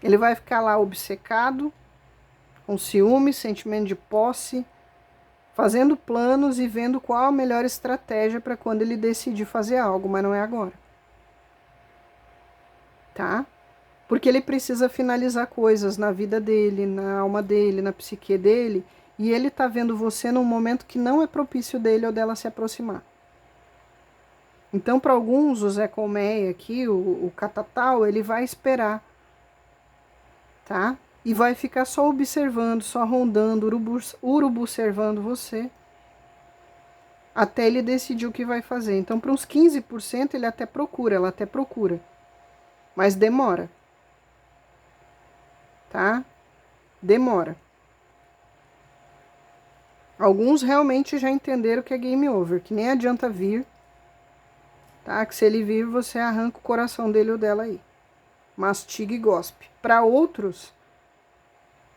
Ele vai ficar lá obcecado, com ciúme, sentimento de posse, fazendo planos e vendo qual a melhor estratégia para quando ele decidir fazer algo, mas não é agora. Tá? Porque ele precisa finalizar coisas na vida dele, na alma dele, na psique dele, e ele tá vendo você num momento que não é propício dele ou dela se aproximar. Então, para alguns, o Zé Colmeia aqui, o Catatal, ele vai esperar, tá? E vai ficar só observando, só rondando, urubu-servando você, até ele decidir o que vai fazer. Então, para uns 15%, ele até procura, ela até procura, mas demora. Tá? Demora. Alguns realmente já entenderam que é game over, que nem adianta vir, tá? Que se ele vir, você arranca o coração dele ou dela aí. Mastiga e gospe. Para outros,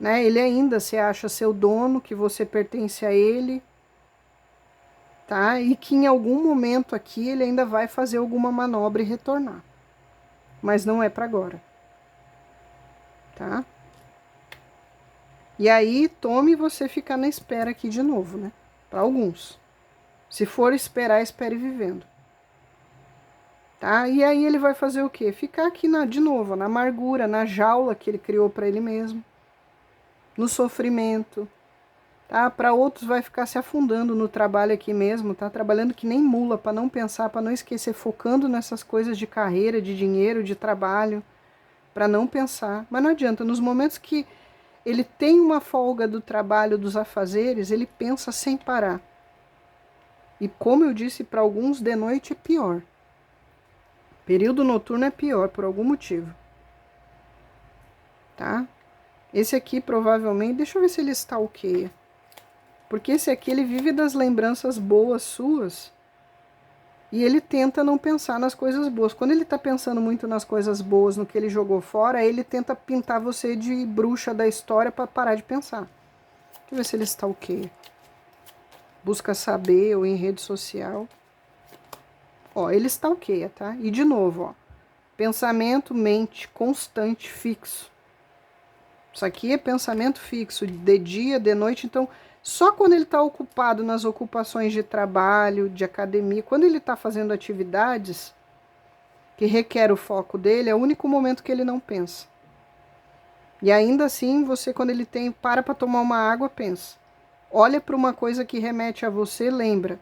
né, ele ainda se acha seu dono, que você pertence a ele, tá? E que em algum momento aqui ele ainda vai fazer alguma manobra e retornar. Mas não é para agora. Tá? E aí, tome você ficar na espera aqui de novo, né? Para alguns. Se for esperar, espere vivendo. Tá? E aí ele vai fazer o quê? Ficar aqui de novo, na amargura, na jaula que ele criou para ele mesmo. No sofrimento. Tá? Para outros vai ficar se afundando no trabalho aqui mesmo, tá? Trabalhando que nem mula, para não pensar, para não esquecer, focando nessas coisas de carreira, de dinheiro, de trabalho, para não pensar. Mas não adianta, nos momentos que ele tem uma folga do trabalho, dos afazeres, ele pensa sem parar. E como eu disse, para alguns de noite é pior. Período noturno é pior, por algum motivo. tá? Esse aqui provavelmente, deixa eu ver se ele stalkeia. Porque esse aqui, ele vive das lembranças boas suas e ele tenta não pensar nas coisas boas. Quando ele tá pensando muito nas coisas boas, no que ele jogou fora, ele tenta pintar você de bruxa da história para parar de pensar. Deixa eu ver se ele stalkeia. Busca saber ou em rede social. Ó, ele stalkeia, tá? E de novo, ó. Pensamento, mente, constante, fixo. Isso aqui é pensamento fixo, de dia, de noite. Então, só quando ele está ocupado nas ocupações de trabalho, de academia, quando ele está fazendo atividades que requer o foco dele, é o único momento que ele não pensa. E ainda assim, você, quando ele para tomar uma água, pensa. Olha para uma coisa que remete a você, lembra.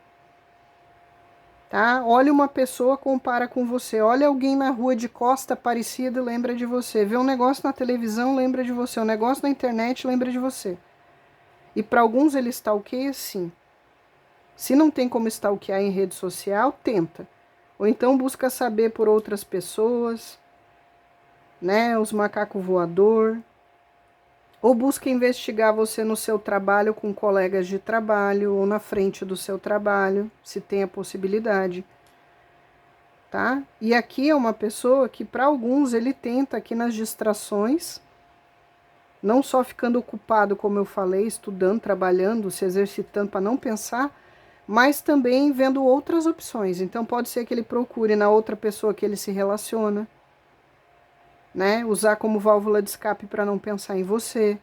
Tá? Olha uma pessoa, compara com você. Olha alguém na rua de costa parecido, lembra de você. Vê um negócio na televisão, lembra de você. Um negócio na internet, lembra de você. E para alguns ele stalkeia, sim. Se não tem como stalkear em rede social, tenta. Ou então busca saber por outras pessoas, né? Os macacos voador. Ou busca investigar você no seu trabalho com colegas de trabalho ou na frente do seu trabalho, se tem a possibilidade. Tá? E aqui é uma pessoa que para alguns ele tenta aqui nas distrações, não só ficando ocupado, como eu falei, estudando, trabalhando, se exercitando para não pensar, mas também vendo outras opções. Então pode ser que ele procure na outra pessoa que ele se relaciona, né? Usar como válvula de escape para não pensar em você.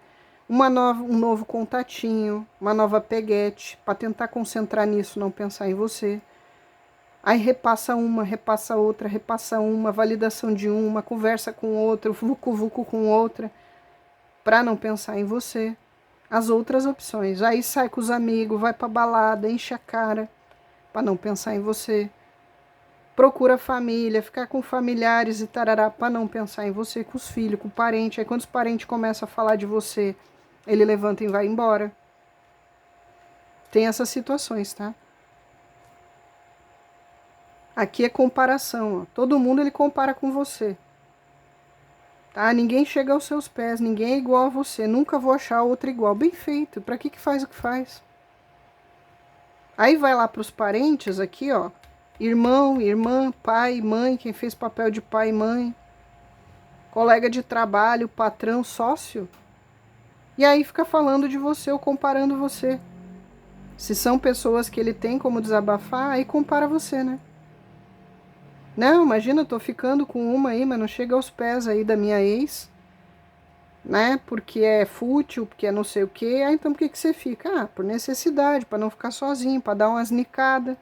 Um novo contatinho, uma nova peguete, para tentar concentrar nisso, não pensar em você. Aí repassa uma, validação de uma, conversa com outra, vucu-vucu com outra, para não pensar em você. As outras opções. Aí sai com os amigos, vai pra balada, enche a cara, para não pensar em você. Procura família, ficar com familiares e tarará, para não pensar em você, com os filhos, com o parente. Aí quando os parentes começam a falar de você, ele levanta e vai embora. Tem essas situações, tá? Aqui é comparação, ó. Todo mundo ele compara com você. Tá? Ninguém chega aos seus pés, ninguém é igual a você. Nunca vou achar outra igual. Bem feito. Pra que faz o que faz? Aí vai lá pros parentes aqui, ó. Irmão, irmã, pai, mãe, quem fez papel de pai e mãe. Colega de trabalho, patrão, sócio. E aí fica falando de você ou comparando você. Se são pessoas que ele tem como desabafar, aí compara você, né? Não, imagina, eu tô ficando com uma aí, mas não chega aos pés aí da minha ex, né? Porque é fútil, porque é não sei o quê. Ah, então por que você fica? Ah, por necessidade, para não ficar sozinho, para dar umas nicadas,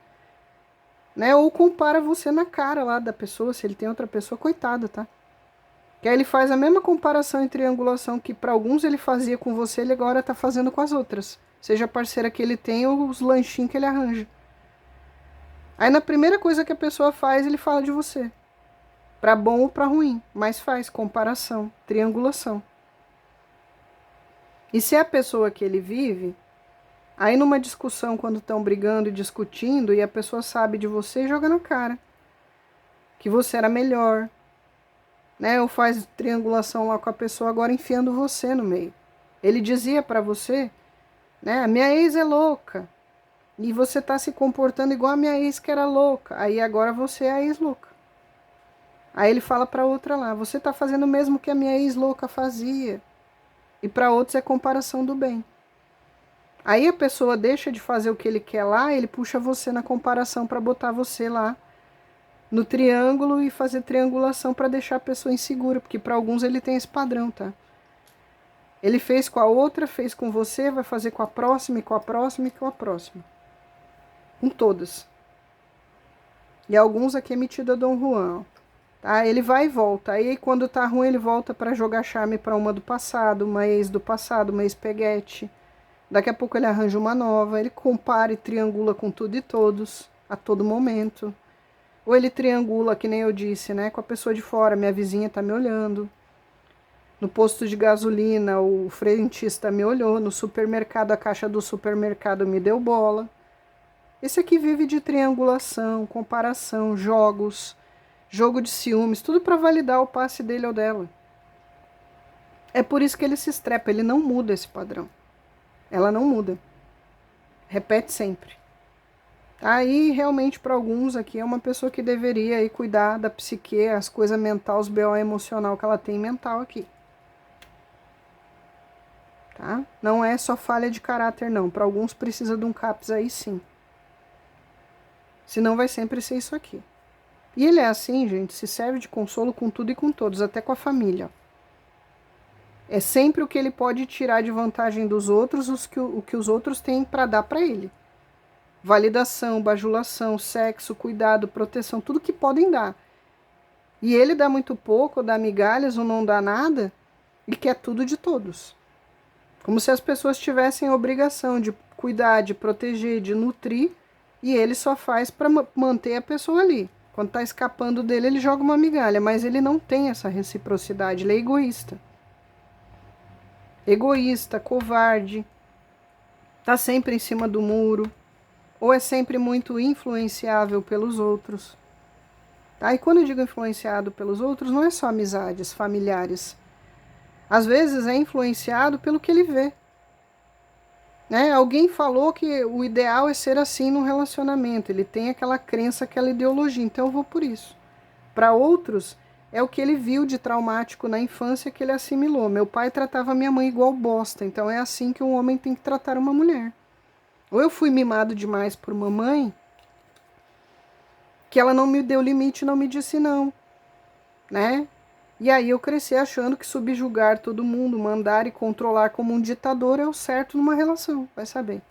né? Ou compara você na cara lá da pessoa, se ele tem outra pessoa, coitado, tá? Que aí ele faz a mesma comparação e triangulação que para alguns ele fazia com você, ele agora tá fazendo com as outras. Seja a parceira que ele tem ou os lanchinhos que ele arranja. Aí na primeira coisa que a pessoa faz, ele fala de você. Para bom ou para ruim, mas faz comparação, triangulação. E se é a pessoa que ele vive, aí numa discussão, quando estão brigando e discutindo, e a pessoa sabe de você, joga na cara. Que você era melhor, né? Ou faz triangulação lá com a pessoa, agora enfiando você no meio. Ele dizia para você, né? A minha ex é louca. E você tá se comportando igual a minha ex que era louca. Aí agora você é a ex louca. Aí ele fala para outra lá, você tá fazendo o mesmo que a minha ex louca fazia. E para outros é comparação do bem. Aí a pessoa deixa de fazer o que ele quer lá, ele puxa você na comparação para botar você lá no triângulo e fazer triangulação para deixar a pessoa insegura, porque para alguns ele tem esse padrão, tá? Ele fez com a outra, fez com você, vai fazer com a próxima e com a próxima e com a próxima. Com todas. E alguns aqui é metido a Dom Juan, tá? Ele vai e volta. Aí quando tá ruim ele volta para jogar charme para uma do passado, uma ex do passado, uma ex-peguete. Daqui a pouco ele arranja uma nova, ele compara e triangula com tudo e todos, a todo momento. Ou ele triangula, que nem eu disse, né, com a pessoa de fora, minha vizinha tá me olhando. No posto de gasolina, o frentista me olhou. No supermercado, a caixa do supermercado me deu bola. Esse aqui vive de triangulação, comparação, jogos, jogo de ciúmes, tudo para validar o passe dele ou dela. É por isso que ele se estrepa, ele não muda esse padrão. Ela não muda. Repete sempre. Aí, realmente, para alguns aqui, é uma pessoa que deveria aí cuidar da psique, as coisas mentais, os BO emocional que ela tem mental aqui. Tá? Não é só falha de caráter, não. Para alguns precisa de um CAPS aí, sim. Senão vai sempre ser isso aqui. E ele é assim, gente, se serve de consolo com tudo e com todos, até com a família. É sempre o que ele pode tirar de vantagem dos outros, o que os outros têm para dar para ele. Validação, bajulação, sexo, cuidado, proteção, tudo que podem dar. E ele dá muito pouco, dá migalhas ou não dá nada, e quer tudo de todos. Como se as pessoas tivessem a obrigação de cuidar, de proteger, de nutrir, e ele só faz para manter a pessoa ali. Quando está escapando dele, ele joga uma migalha, mas ele não tem essa reciprocidade, ele é egoísta. Egoísta, covarde, está sempre em cima do muro, ou é sempre muito influenciável pelos outros. Tá? E quando eu digo influenciado pelos outros, não é só amizades, familiares. Às vezes é influenciado pelo que ele vê. Né? Alguém falou que o ideal é ser assim no relacionamento. Ele tem aquela crença, aquela ideologia, então eu vou por isso. Para outros, é o que ele viu de traumático na infância que ele assimilou. Meu pai tratava minha mãe igual bosta, então é assim que um homem tem que tratar uma mulher. Ou eu fui mimado demais por mamãe, que ela não me deu limite, não me disse não, né? E aí eu cresci achando que subjugar todo mundo, mandar e controlar como um ditador é o certo numa relação, vai saber.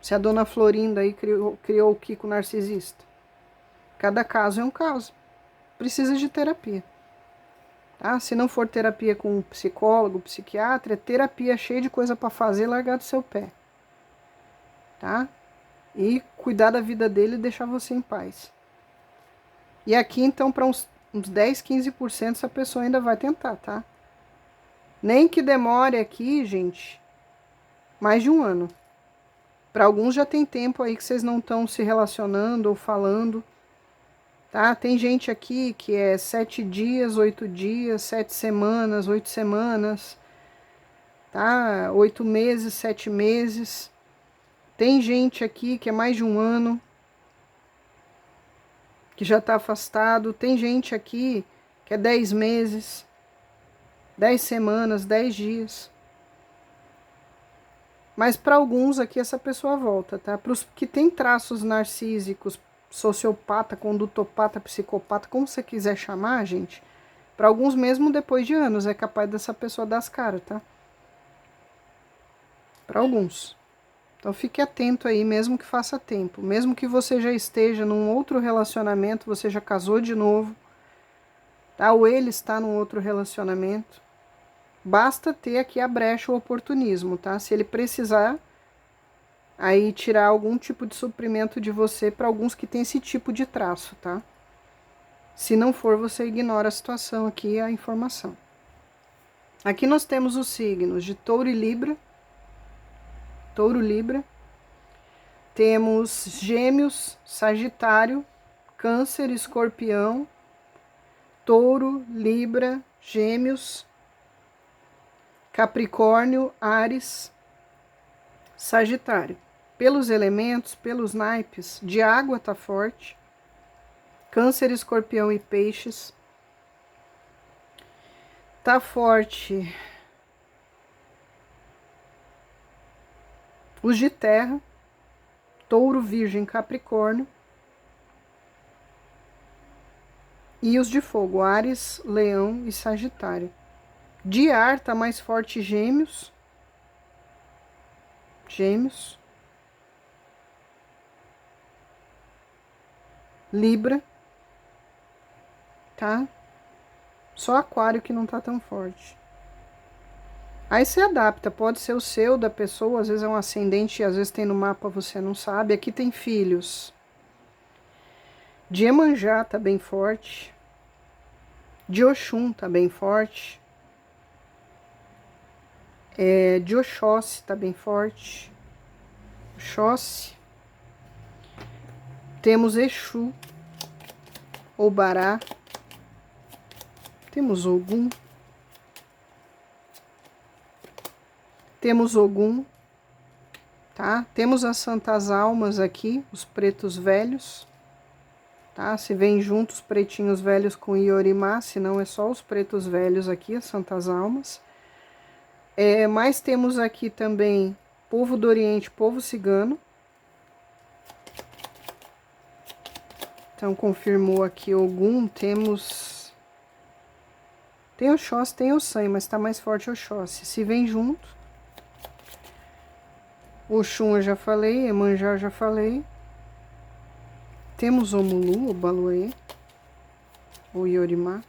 Se a dona Florinda aí criou o Kiko narcisista. Cada caso é um caso. Precisa de terapia. Tá? Se não for terapia com um psicólogo, psiquiatra, é terapia cheia de coisa para fazer, largar do seu pé. Tá? E cuidar da vida dele e deixar você em paz. E aqui, então, para uns 10, 15% essa pessoa ainda vai tentar, tá? Nem que demore aqui, gente, mais de um ano. Para alguns já tem tempo aí que vocês não estão se relacionando ou falando, tá? Tem gente aqui que é 7 dias, 8 dias, 7 semanas, 8 semanas, tá? 8 meses, 7 meses. Tem gente aqui que é mais de um ano, que já está afastado. Tem gente aqui que é 10 meses, 10 semanas, 10 dias. Mas para alguns aqui essa pessoa volta, tá? Para os que têm traços narcísicos, sociopata, condutopata, psicopata, como você quiser chamar, gente, para alguns mesmo depois de anos é capaz dessa pessoa dar as caras, tá? Para alguns. Então fique atento aí, mesmo que faça tempo. Mesmo que você já esteja num outro relacionamento, você já casou de novo, tá? Ou ele está num outro relacionamento. Basta ter aqui a brecha, o oportunismo, tá? Se ele precisar, aí tirar algum tipo de suprimento de você para alguns que têm esse tipo de traço, tá? Se não for, você ignora a situação aqui, a informação. Aqui nós temos os signos de Touro e Libra. Touro, Libra. Temos Gêmeos, Sagitário, Câncer, Escorpião, Touro, Libra, Gêmeos, Capricórnio, Áries, Sagitário. Pelos elementos, pelos naipes, de água tá forte. Câncer, Escorpião e Peixes. Tá forte os de terra, Touro, Virgem, Capricórnio. E os de fogo, Áries, Leão e Sagitário. De ar tá mais forte Gêmeos. Gêmeos. Libra. Tá? Só Aquário que não tá tão forte. Aí você adapta, pode ser o seu, da pessoa, às vezes é um ascendente, às vezes tem no mapa, você não sabe. Aqui tem filhos. De Iemanjá tá bem forte. De Oxum tá bem forte. De Oxóssi tá bem forte. Oxóssi. Temos Exu, Obará. Temos Ogum. Temos Ogum, tá? Temos as santas almas aqui, os pretos velhos, tá? Se vem juntos pretinhos velhos com Iorimá, senão é só os pretos velhos aqui, as santas almas. Mas temos aqui também povo do Oriente, povo cigano. Então, confirmou aqui Ogum, temos... Tem Oxóssi, tem Ossan, mas tá mais forte Oxóssi. Se vem junto. Oxum eu já falei, Emanjá eu já falei. Temos Omulu, o Baluê, o Iorimá.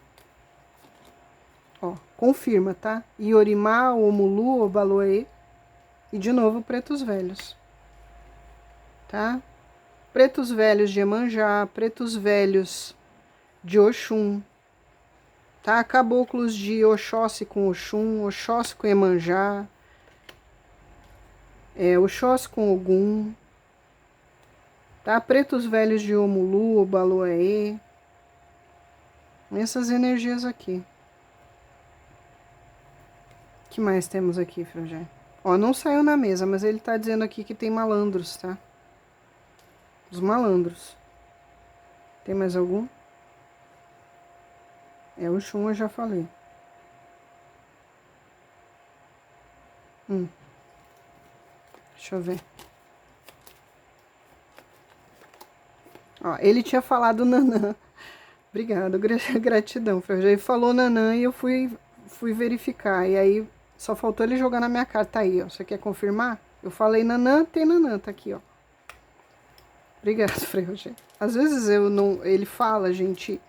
Ó, confirma, tá? Iorimá, Omulu, o Baluê. E de novo, pretos velhos. Tá? Pretos velhos de Emanjá, pretos velhos de Oxum. Tá? Caboclos de Oxóssi com Oxum, Oxóssi com Emanjá. Oxóssi com Ogum. Tá? Pretos velhos de Omulu, Obaloaê. Essas energias aqui. O que mais temos aqui, Frangé? Ó, não saiu na mesa, mas ele tá dizendo aqui que tem malandros, tá? Os malandros. Tem mais algum? O Xum eu já falei. Deixa eu ver. Ó, ele tinha falado Nanã. Obrigado, gratidão, Frangé. Ele falou Nanã e eu fui verificar. E aí só faltou ele jogar na minha cara. Tá aí, ó. Você quer confirmar? Eu falei Nanã, tem Nanã, tá aqui, ó. Obrigado, Frangé. Às vezes ele fala, gente,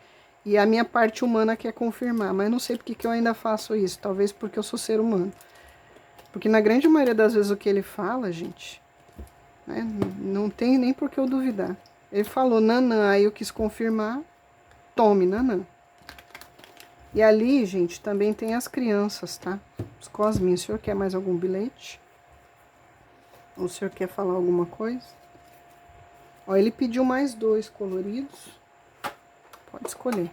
e a minha parte humana quer confirmar, mas não sei porque que eu ainda faço isso. Talvez porque eu sou ser humano. Porque na grande maioria das vezes o que ele fala, gente, né, não tem nem por que eu duvidar. Ele falou Nanã, aí eu quis confirmar, tome Nanã. E ali, gente, também tem as crianças, tá? Os cosminhos. O senhor quer mais algum bilhete? Ou o senhor quer falar alguma coisa? Ó, ele pediu mais 2 coloridos. Pode escolher.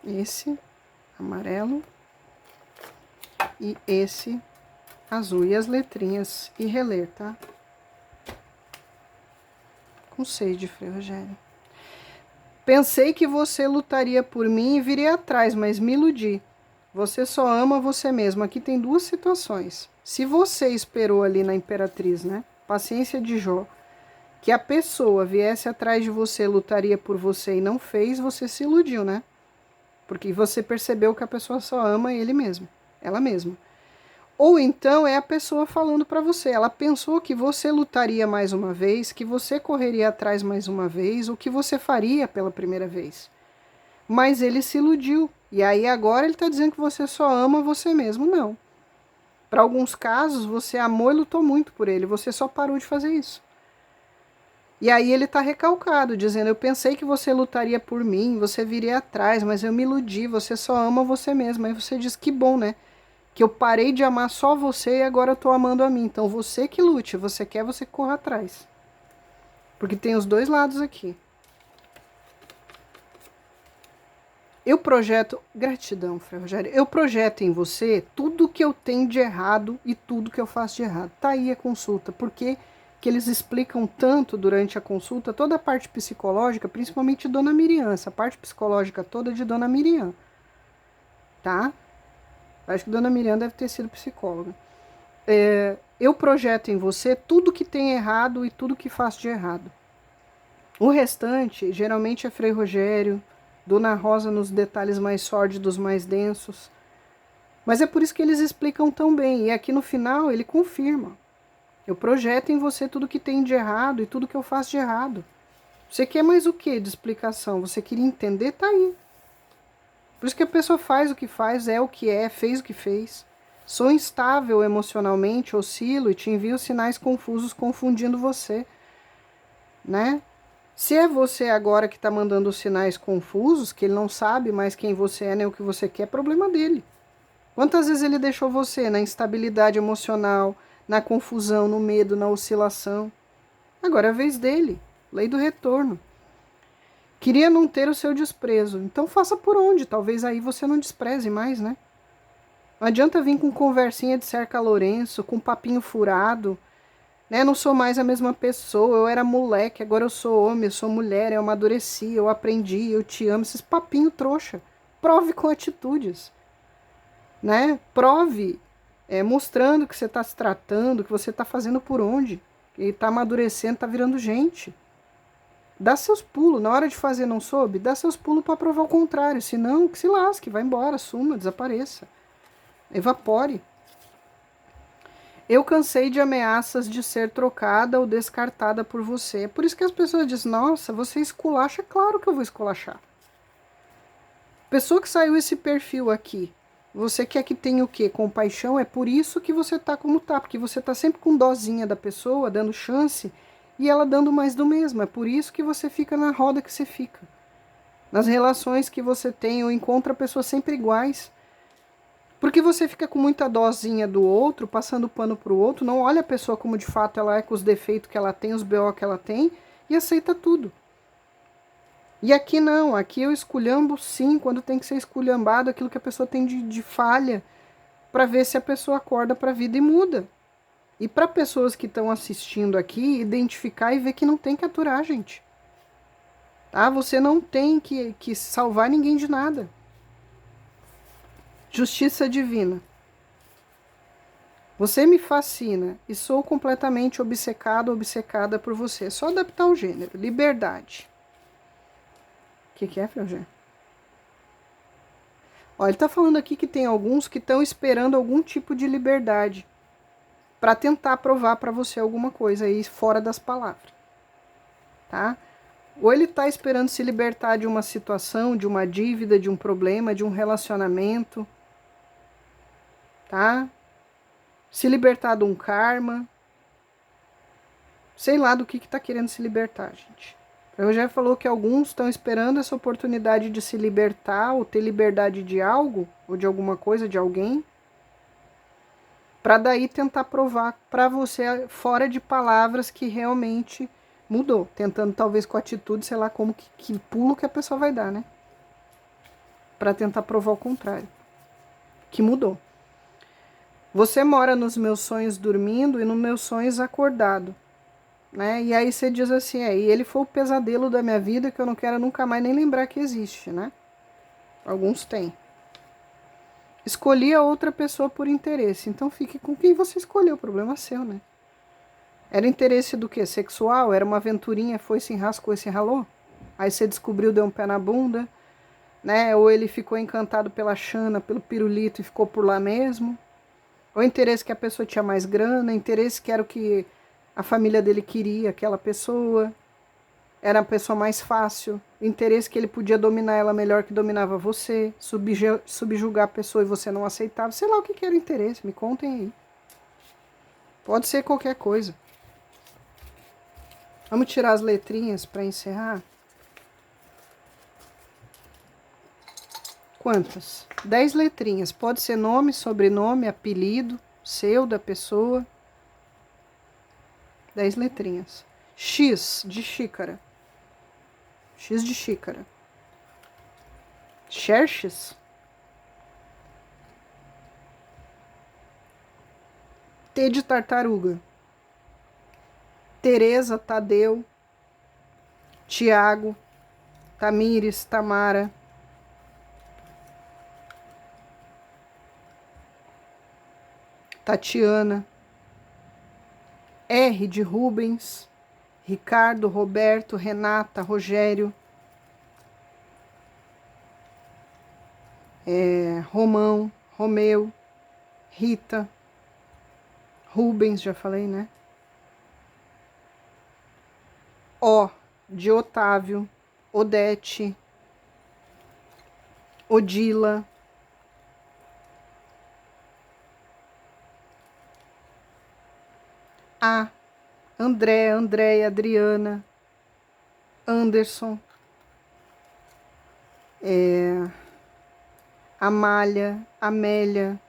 Esse amarelo e esse azul. E as letrinhas e reler, tá? Com 6 de Frei Rogério. Pensei que você lutaria por mim e viria atrás, mas me iludi. Você só ama você mesmo. Aqui tem 2 situações. Se você esperou ali na Imperatriz, né? Paciência de Jó. Que a pessoa viesse atrás de você, lutaria por você e não fez, você se iludiu, né? Porque você percebeu que a pessoa só ama ele mesmo, ela mesma. Ou então é a pessoa falando para você, ela pensou que você lutaria mais uma vez, que você correria atrás mais uma vez, ou que você faria pela primeira vez. Mas ele se iludiu, e aí agora ele está dizendo que você só ama você mesmo. Não. Para alguns casos, você amou e lutou muito por ele, você só parou de fazer isso. E aí ele está recalcado, dizendo, eu pensei que você lutaria por mim, você viria atrás, mas eu me iludi, você só ama você mesmo. Aí você diz, que bom, né? Que eu parei de amar só você e agora eu tô amando a mim. Então você que lute, você quer, você corra atrás. Porque tem os 2 lados aqui. Eu projeto, gratidão, Frei Rogério, eu projeto em você tudo que eu tenho de errado e tudo que eu faço de errado. Tá aí a consulta, porque que eles explicam tanto durante a consulta, toda a parte psicológica, principalmente Dona Miriam, essa parte psicológica toda de Dona Miriam, tá? Acho que Dona Miriam deve ter sido psicóloga. Eu projeto em você tudo que tem errado e tudo que faço de errado. O restante, geralmente é Frei Rogério, Dona Rosa nos detalhes mais sórdidos, mais densos. Mas é por isso que eles explicam tão bem. E aqui no final ele confirma. Eu projeto em você tudo que tem de errado e tudo que eu faço de errado. Você quer mais o que de explicação? Você queria entender? Tá aí. Por isso que a pessoa faz o que faz, é o que é, fez o que fez. Sou instável emocionalmente, oscilo e te envio sinais confusos confundindo você. Né? Se é você agora que está mandando os sinais confusos, que ele não sabe mais quem você é nem o que você quer, é problema dele. Quantas vezes ele deixou você na instabilidade emocional, na confusão, no medo, na oscilação? Agora é a vez dele. Lei do retorno. Queria não ter o seu desprezo. Então faça por onde. Talvez aí você não despreze mais, né? Não adianta vir com conversinha de cerca Lourenço, com papinho furado, né? Não sou mais a mesma pessoa, eu era moleque, agora eu sou homem, eu sou mulher, eu amadureci, eu aprendi, eu te amo. Esses papinho trouxa. Prove com atitudes, né? Prove mostrando que você está se tratando, que você está fazendo por onde. E está amadurecendo, está virando gente. Dá seus pulos. Na hora de fazer não soube, dá seus pulos para provar o contrário. Senão, que se lasque, vai embora, suma, desapareça. Evapore. Eu cansei de ameaças de ser trocada ou descartada por você. É por isso que as pessoas dizem, nossa, você esculacha? Claro que eu vou esculachar. Pessoa que saiu esse perfil aqui, você quer que tenha o quê? Compaixão? É por isso que você tá como tá, porque você tá sempre com dozinha da pessoa, dando chance, e ela dando mais do mesmo. É por isso que você fica na roda que você fica. Nas relações que você tem, ou encontra pessoas sempre iguais. Porque você fica com muita dozinha do outro, passando pano pro outro, não olha a pessoa como de fato ela é, com os defeitos que ela tem, os BO que ela tem, e aceita tudo. E aqui não, aqui eu esculhambo sim, quando tem que ser esculhambado, aquilo que a pessoa tem de falha, para ver se a pessoa acorda para a vida e muda. E para pessoas que estão assistindo aqui, identificar e ver que não tem que aturar, gente. Tá? Você não tem que salvar ninguém de nada. Justiça divina. Você me fascina e sou completamente obcecado, obcecada por você. É só adaptar o gênero. Liberdade. O que é, Frangé? Ó, ele está falando aqui que tem alguns que estão esperando algum tipo de liberdade para tentar provar para você alguma coisa aí fora das palavras, tá? Ou ele está esperando se libertar de uma situação, de uma dívida, de um problema, de um relacionamento, tá? Se libertar de um karma, sei lá do que está querendo se libertar, gente. Eu já falou que alguns estão esperando essa oportunidade de se libertar ou ter liberdade de algo, ou de alguma coisa, de alguém, para daí tentar provar para você, fora de palavras, que realmente mudou. Tentando talvez com atitude, sei lá como que pulo que a pessoa vai dar, né? Para tentar provar o contrário. Que mudou. Você mora nos meus sonhos dormindo e nos meus sonhos acordado. Né? E aí você diz assim, e ele foi o pesadelo da minha vida que eu não quero nunca mais nem lembrar que existe, né? Alguns têm. Escolhi a outra pessoa por interesse, então fique com quem você escolheu, o problema é seu, né? Era interesse do quê? Sexual? Era uma aventurinha, foi, se enrascou e se ralou? Aí você descobriu, deu um pé na bunda, né? Ou ele ficou encantado pela Xana, pelo pirulito e ficou por lá mesmo? Ou interesse que a pessoa tinha mais grana, interesse que era o que a família dele queria, aquela pessoa, era a pessoa mais fácil, interesse que ele podia dominar ela melhor que dominava você, subjugar a pessoa e você não aceitava, sei lá o que era o interesse, me contem aí. Pode ser qualquer coisa. Vamos tirar as letrinhas para encerrar? Quantas? 10 letrinhas, pode ser nome, sobrenome, apelido, seu, da pessoa. 10 letrinhas. X de xícara. X de xícara. Xerxes. T de tartaruga. Tereza, Tadeu. Tiago. Tamires, Tamara. Tatiana. R de Rubens. Ricardo, Roberto, Renata, Rogério. Romão, Romeu, Rita, Rubens, já falei, né? O de Otávio, Odete, Odila, A, André, Andréia, Adriana, Anderson, Amália, Amélia,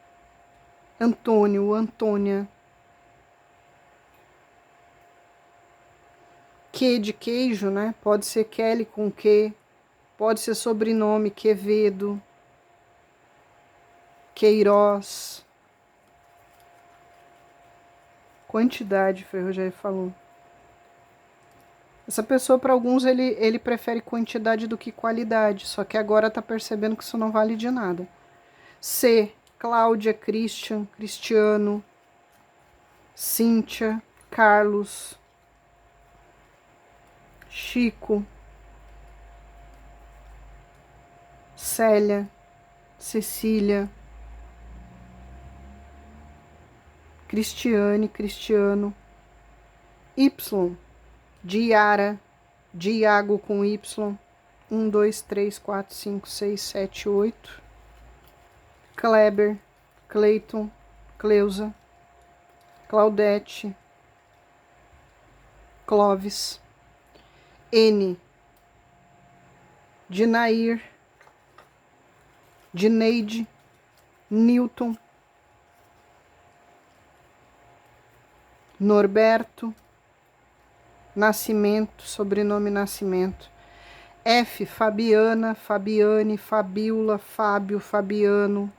Antônio, Antônia, Q de queijo, né? Pode ser Kelly com Q, pode ser sobrenome Quevedo, Queiroz. Quantidade, foi o Rogério falou. Essa pessoa, para alguns, ele prefere quantidade do que qualidade, só que agora tá percebendo que isso não vale de nada. C, Cláudia, Christian, Cristiano, Cíntia, Carlos, Chico, Célia, Cecília, Cristiane, Cristiano, Y, Diara, Diago com Y, 1, 2, 3, 4, 5, 6, 7, 8, Kleber, Cleiton, Cleusa, Claudete, Clóvis, N, Dinair, Dineide, Newton, Norberto, Nascimento, sobrenome Nascimento, F, Fabiana, Fabiane, Fabiola, Fábio, Fabiano,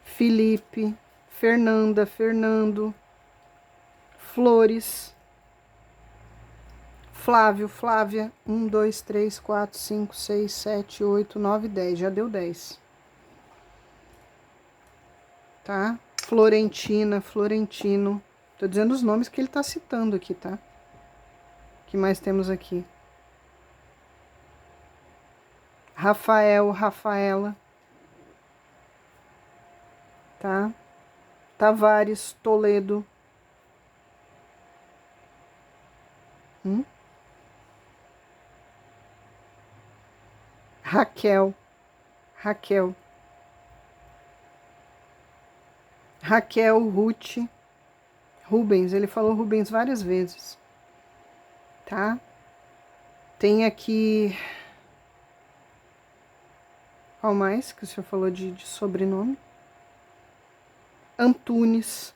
Felipe, Fernanda, Fernando, Flores, Flávio, Flávia, 1, 2, 3, 4, 5, 6, 7, 8, 9, 10, já deu 10. Tá? Florentina, Florentino, tô dizendo os nomes que ele tá citando aqui, tá? O que mais temos aqui? Rafael, Rafaela, tá? Tavares, Toledo. Raquel, Raquel. Raquel, Ruth, Rubens, ele falou Rubens várias vezes, tá? Tem aqui... Qual mais que o senhor falou de sobrenome? Antunes.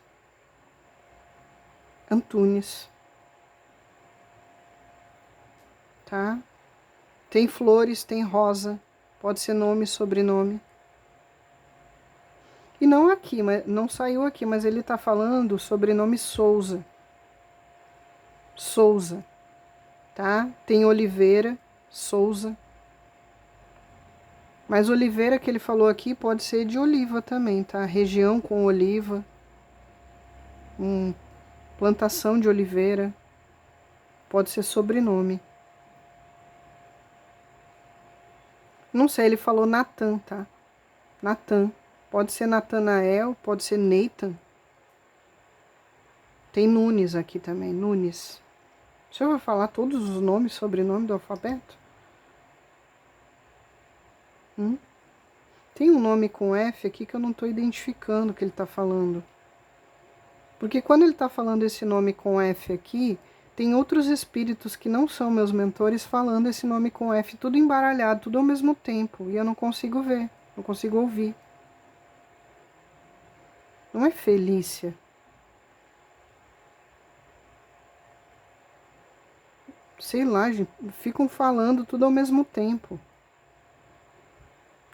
Antunes. Tá? Tem Flores, tem Rosa. Pode ser nome e sobrenome. E não aqui, mas não saiu aqui, mas ele tá falando sobrenome Souza. Souza. Tá? Tem Oliveira, Souza. Mas oliveira que ele falou aqui pode ser de oliva também, tá? Região com oliva. Plantação de oliveira. Pode ser sobrenome. Não sei, ele falou Natan, tá? Natan. Pode ser Natanael, pode ser Nathan. Tem Nunes aqui também, Nunes. O senhor vai falar todos os nomes, sobrenome do alfabeto? Tem um nome com F aqui que eu não estou identificando o que ele está falando. Porque quando ele está falando esse nome com F aqui, tem outros espíritos que não são meus mentores falando esse nome com F, tudo embaralhado, tudo ao mesmo tempo. E eu não consigo ver, não consigo ouvir. Não é Felícia. Sei lá, gente, ficam falando tudo ao mesmo tempo.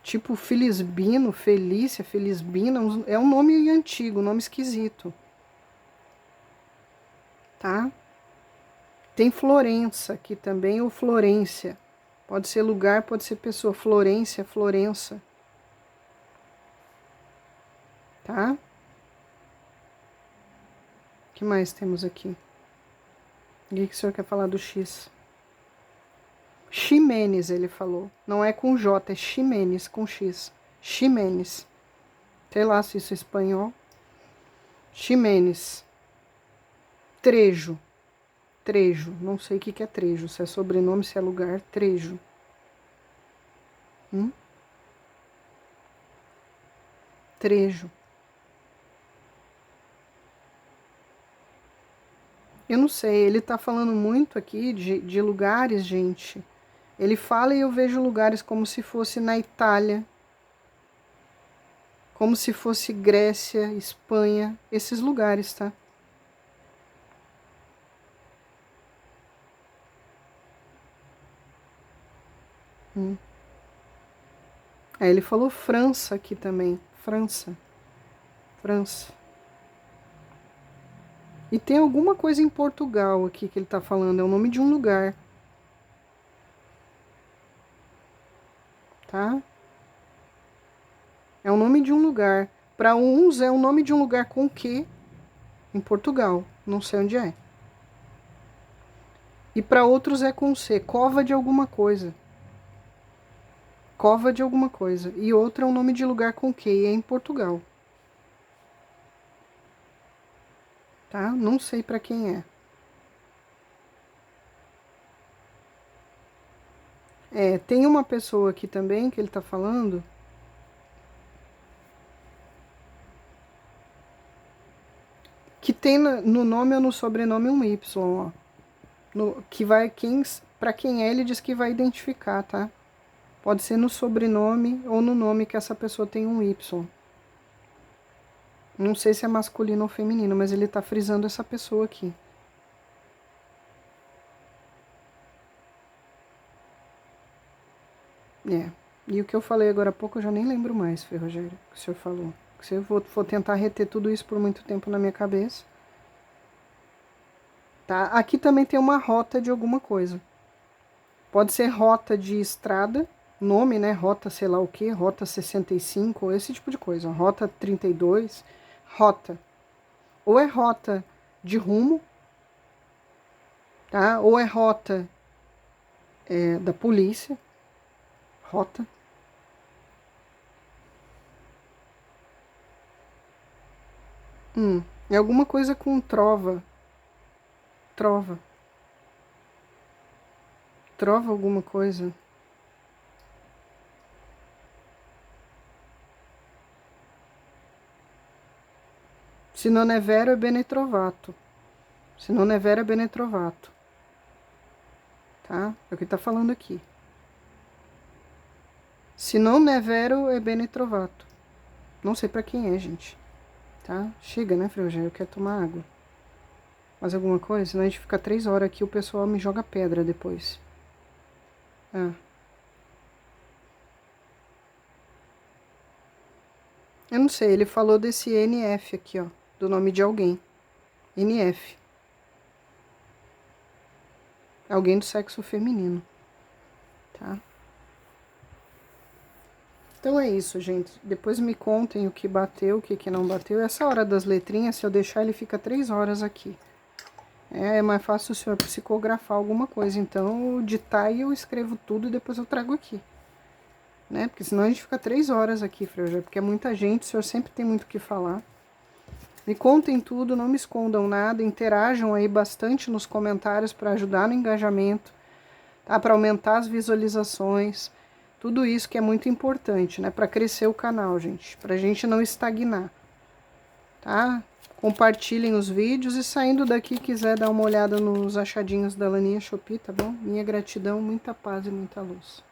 Tipo Felisbino, Felícia, Felisbina, é um nome antigo, um nome esquisito. Tá? Tem Florença aqui também, ou Florência. Pode ser lugar, pode ser pessoa. Florência, Florença. Tá? O que mais temos aqui? O que o senhor quer falar do X? Ximenes, ele falou. Não é com J, é Ximenes com X. Ximenes. Sei lá se isso é espanhol. Ximenes. Trejo. Trejo. Não sei o que é Trejo. Se é sobrenome, se é lugar. Trejo. Trejo. Eu não sei. Ele tá falando muito aqui de lugares, gente. Ele fala e eu vejo lugares como se fosse na Itália. Como se fosse Grécia, Espanha. Esses lugares, tá? Aí ele falou França aqui também. França. França. E tem alguma coisa em Portugal aqui que ele tá falando. É o nome de um lugar. Tá? É o nome de um lugar. Para uns é o nome de um lugar com Q em Portugal. Não sei onde é. E para outros é com C. Cova de alguma coisa. Cova de alguma coisa. E outro é o nome de lugar com Q e é em Portugal. Tá? Não sei para quem é. Tem uma pessoa aqui também que ele tá falando. Que tem no nome ou no sobrenome um Y, ó. Que vai, pra quem é, ele diz que vai identificar, tá? Pode ser no sobrenome ou no nome que essa pessoa tem um Y. Não sei se é masculino ou feminino, mas ele tá frisando essa pessoa aqui. E o que eu falei agora há pouco eu já nem lembro mais, Rogério, que o senhor falou. Se eu for tentar reter tudo isso por muito tempo na minha cabeça. Tá? Aqui também tem uma rota de alguma coisa. Pode ser rota de estrada, nome, né? Rota sei lá o que, rota 65, esse tipo de coisa. Rota 32, rota. Ou é rota de rumo, tá? Ou é rota da polícia, rota. É alguma coisa com trova. Trova. Trova alguma coisa. Se non è vero è bene trovato. Se non è vero è bene trovato. Tá? É o que tá falando aqui. Se non è vero è bene trovato. Não sei pra quem é, gente. Tá? Chega, né, Freuger? Eu quero tomar água. Mais alguma coisa? Senão a gente fica 3 horas aqui e o pessoal me joga pedra depois. Eu não sei, ele falou desse NF aqui, ó. Do nome de alguém. NF. Alguém do sexo feminino. Tá? Então é isso, gente. Depois me contem o que bateu, o que não bateu. Essa hora das letrinhas, se eu deixar, ele fica 3 horas aqui. É mais fácil o senhor psicografar alguma coisa. Então, eu ditar e eu escrevo tudo e depois eu trago aqui. Né? Porque senão a gente fica 3 horas aqui, Freuger. Porque é muita gente, o senhor sempre tem muito o que falar. Me contem tudo, não me escondam nada. Interajam aí bastante nos comentários para ajudar no engajamento. Tá? Para aumentar as visualizações. Tudo isso que é muito importante, né? Para crescer o canal, gente. Pra gente não estagnar. Tá? Compartilhem os vídeos e saindo daqui, quiser dar uma olhada nos achadinhos da Laninha Shopee, tá bom? Minha gratidão, muita paz e muita luz.